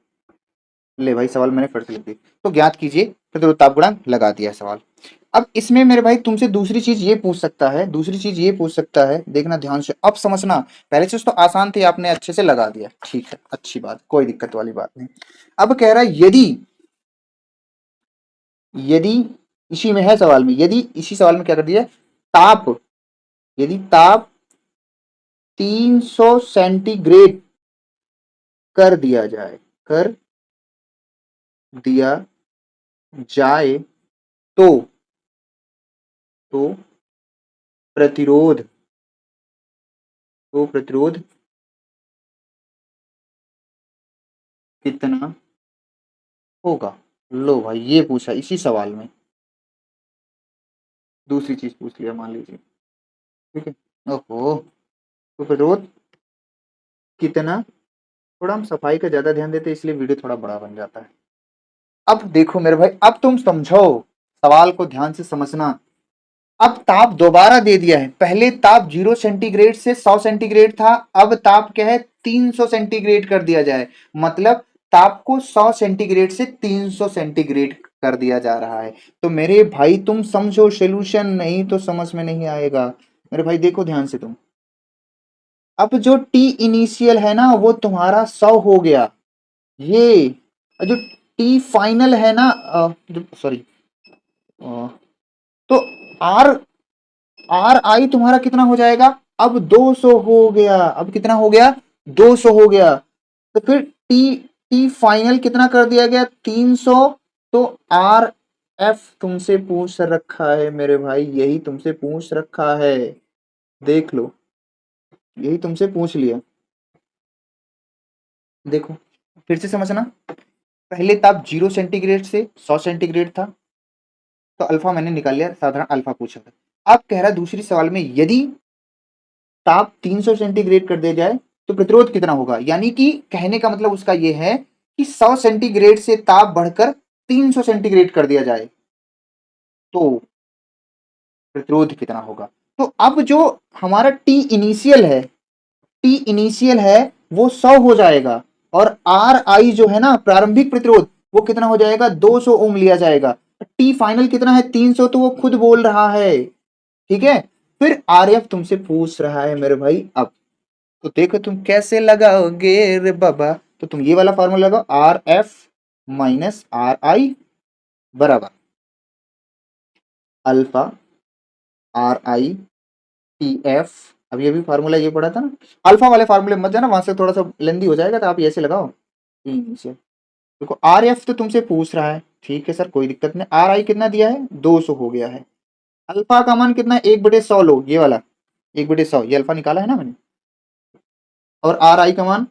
ले भाई सवाल मैंने फिर से लिख दी। तो ज्ञात कीजिए प्रतिरोध ताप गुणांक, लगा दिया है सवाल। अब इसमें मेरे भाई तुमसे दूसरी चीज ये पूछ सकता है, दूसरी चीज ये पूछ सकता है, देखना ध्यान से, अब समझना। पहले चीज तो आसान थी, आपने अच्छे से लगा दिया, ठीक है, अच्छी बात, कोई दिक्कत वाली बात नहीं। अब कह रहा है यदि यदि इसी में है सवाल में, यदि इसी सवाल में क्या कर दिया, ताप, यदि ताप 300 सेंटीग्रेड कर दिया जाए, कर दिया जाए, तो तो प्रतिरोध तो प्रतिरोध कितना होगा। लो भाई ये पूछा इसी सवाल में, दूसरी चीज पूछ लिया मान लीजिए, ठीक है। ओहो, तो प्रतिरोध कितना, थोड़ा हम सफाई का ज्यादा ध्यान देते हैं इसलिए वीडियो थोड़ा बड़ा बन जाता है। अब देखो मेरे भाई, अब तुम समझो, सवाल को ध्यान से समझना। अब ताप दोबारा दे दिया है, पहले ताप 0 सेंटीग्रेड से 100 सेंटीग्रेड था, अब ताप क्या है, 300 सेंटीग्रेड कर दिया जाए, मतलब ताप को 100 सेंटीग्रेड से 300 सेंटीग्रेड कर दिया जा रहा है। तो मेरे भाई तुम समझो सोल्यूशन, नहीं तो समझ में नहीं आएगा। मेरे भाई देखो ध्यान से तुम, अब जो टी इनिशियल है ना वो तुम्हारा 100 हो गया, ये जो टी फाइनल है ना, सॉरी, तो आर आर आई तुम्हारा कितना हो जाएगा, अब 200 हो गया, अब कितना हो गया, 200 हो गया। तो फिर टी टी फाइनल कितना कर दिया गया, 300। तो आर एफ तुमसे पूछ रखा है मेरे भाई, यही तुमसे पूछ रखा है, देख लो, यही तुमसे पूछ लिया। देखो फिर से समझना, पहले ताप 0 सेंटीग्रेड से 100 सेंटीग्रेड था, तो अल्फा मैंने निकाल लिया, साधारण अल्फा पूछा था। अब कह रहा है दूसरी सवाल में, यदि ताप 300 सेंटीग्रेड कर दिया जाए तो प्रतिरोध कितना होगा, यानी कि कहने का मतलब उसका यह है कि 100 सेंटीग्रेड से ताप बढ़कर 300 सेंटीग्रेड कर दिया जाए तो प्रतिरोध कितना होगा। तो अब जो हमारा टी इनिशियल है, टी इनिशियल है वो 100 हो जाएगा, और आर आई जो है ना प्रारंभिक प्रतिरोध, वो कितना हो जाएगा, 200 ओम लिया जाएगा। टी फाइनल कितना है, 300, तो वो खुद बोल रहा है, ठीक है। फिर आर एफ तुमसे पूछ रहा है मेरे भाई, अब तो देखो तुम कैसे लगाओगे रे बाबा। तो तुम ये वाला फॉर्मूला लगाओ, R F minus R I बराबर alpha R I T F. अभी अभी फार्मूला ये पढ़ा था ना, अल्फा वाले फार्मूले मत जाना, वहां से थोड़ा सा लेंदी हो जाएगा, तो आप ऐसे लगाओ, से देखो आर एफ तो तुमसे पूछ रहा है, ठीक है सर कोई दिक्कत नहीं। आर आई कितना दिया है, 200 हो गया है। अल्फा का मान कितना है, 1/100 लो, ये वाला 1/100, ये अल्फा निकाला है ना मैंने, और आर आई का मान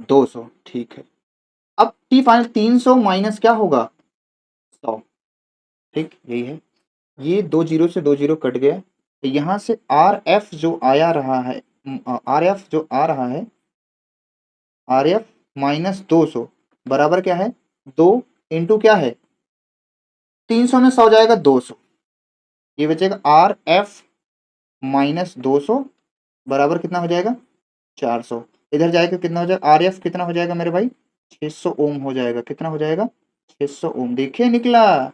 200, ठीक है। अब टी फाइनल 300 माइनस क्या होगा, 100, ठीक यही है। ये 2 जीरो से 2 जीरो कट गया, तो यहां से आर एफ जो आया रहा है, आर एफ जो आ रहा है, आर एफ माइनस 200 बराबर क्या है, 2 इंटू क्या है, 300 में 100 जाएगा 200, ये बचेगा आर एफ माइनस 200 बराबर कितना हो जाएगा 400। इधर जाएगा कितना हो जाएगा आर एफ कितना हो जाएगा मेरे भाई 600 ओम हो जाएगा। कितना हो जाएगा 600 ओम। देखिए निकला,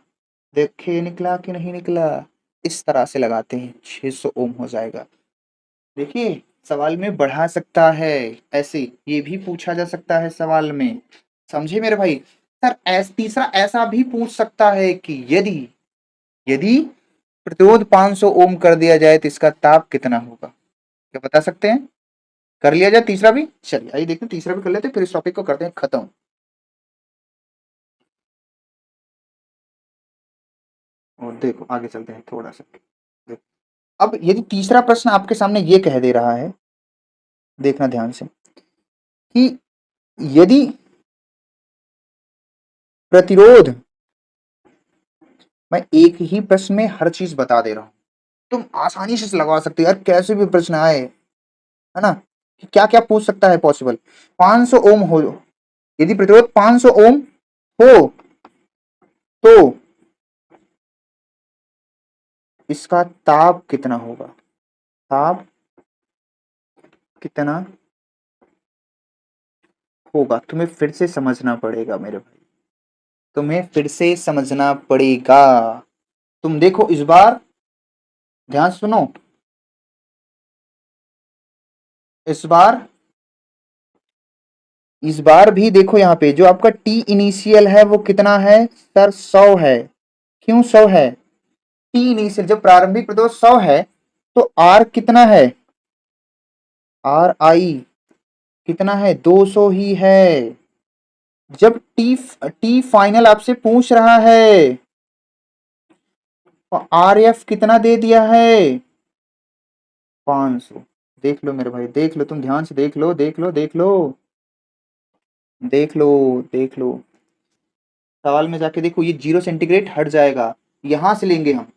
देखिए निकला कि नहीं निकला। इस तरह से लगाते हैं 600 ओम हो जाएगा। देखिए सवाल में बढ़ा सकता है, ऐसे ये भी पूछा जा सकता है सवाल में, समझे मेरे भाई। सर तीसरा ऐसा भी पूछ सकता है कि यदि यदि प्रतिरोध 500 ओम कर दिया जाए तो इसका ताप कितना होगा, क्या बता सकते हैं। कर लिया जाए तीसरा भी, चलिए आइए देखते हैं तीसरा भी कर लेते हैं, फिर इस टॉपिक को करते हैं खत्म। और देखो आगे चलते हैं थोड़ा सा। देखो, अब यदि तीसरा प्रश्न आपके सामने ये कह दे रहा है, देखना ध्यान से, कि यदि प्रतिरोध, मैं एक ही प्रश्न में हर चीज बता दे रहा हूं, तुम आसानी से लगा सकते हो यार, कैसे भी प्रश्न आए, है ना, कि क्या क्या पूछ सकता है पॉसिबल। 500 ओम हो, यदि प्रतिरोध 500 ओम हो तो इसका ताप कितना होगा, ताप कितना होगा। तुम्हें फिर से समझना पड़ेगा मेरे भाई, तुम्हें फिर से समझना पड़ेगा। तुम देखो इस बार, ध्यान सुनो, इस बार, इस बार भी देखो यहाँ पे जो आपका टी इनिशियल है वो कितना है सर 100 है। क्यों 100 है, टी इनिशियल जब प्रारंभिक प्रतिरोध 100 है तो आर कितना है, आर आई कितना है 200 ही है। जब टी टी फाइनल आपसे पूछ रहा है तो आर एफ कितना दे दिया है 500। देख लो मेरे भाई, देख लो, तुम ध्यान से देख लो, देख लो, देख लो, देख लो, देख लो। सवाल में जाके देखो, ये 0 सेंटीग्रेड हट जाएगा, यहां से लेंगे हम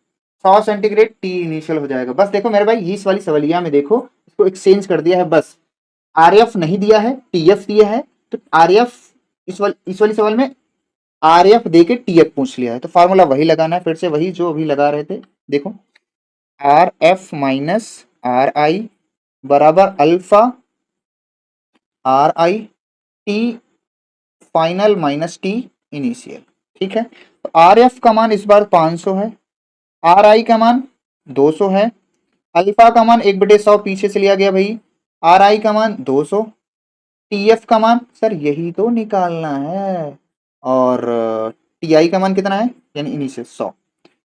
100 सेंटीग्रेड, टी इनिशियल हो जाएगा। बस देखो मेरे भाई इस वाली सवालिया में देखो, इसको एक्सचेंज कर दिया है बस। आर एफ नहीं दिया है, टी एफ दिया है, तो आर एफ इस वाली सवाल में आर एफ दे के टी एफ पूछ लिया है, तो फार्मूला वही लगाना है, फिर से वही जो अभी लगा रहे थे। देखो R F minus R I बराबर alpha R I T final minus T initial. ठीक है, तो आर एफ का मान इस बार 500 है, आर आई का मान 200 है, अल्फा का मान 1/100 पीछे से लिया गया भाई, आर आई का मान 200, टी एफ का मान सर यही तो निकालना है, और टी आई का मान कितना है यानी इनिशियल 100।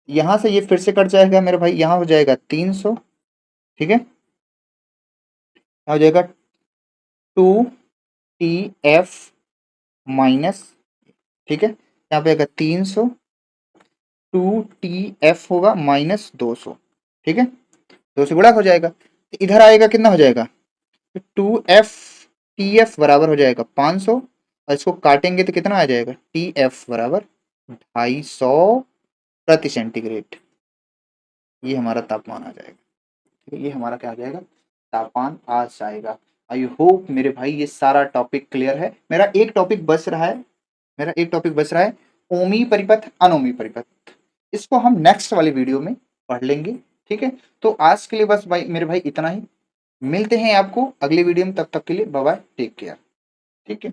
यहां से ये फिर से कट जाएगा मेरे भाई, यहाँ हो जाएगा 300। ठीक है, यहाँ हो जाएगा 2 टी एफ माइनस, ठीक है, यहाँ पे आएगा 300, 2 टी एफ होगा माइनस 200। ठीक है, 2 से गुणा हो जाएगा, तो इधर आएगा कितना हो जाएगा 2 एफ टी एफ बराबर हो जाएगा 500, और इसको काटेंगे तो कितना आ जाएगा टी एफ बराबर 250 प्रति सेंटीग्रेड। ये हमारा तापमान आ जाएगा। ठीक है, ये हमारा क्या आ जाएगा तापमान आ जाएगा। आई होप मेरे भाई ये सारा टॉपिक क्लियर है। मेरा एक टॉपिक बच रहा है, मेरा एक टॉपिक बच रहा है, ओमी परिपथ अनोमी परिपथ। इसको हम नेक्स्ट वाली वीडियो में पढ़ लेंगे। ठीक है, तो आज के लिए बस भाई मेरे भाई इतना ही, मिलते हैं आपको अगली वीडियो में, तब तक के लिए बाय बाय, टेक केयर। ठीक है,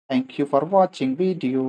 thank you for watching video.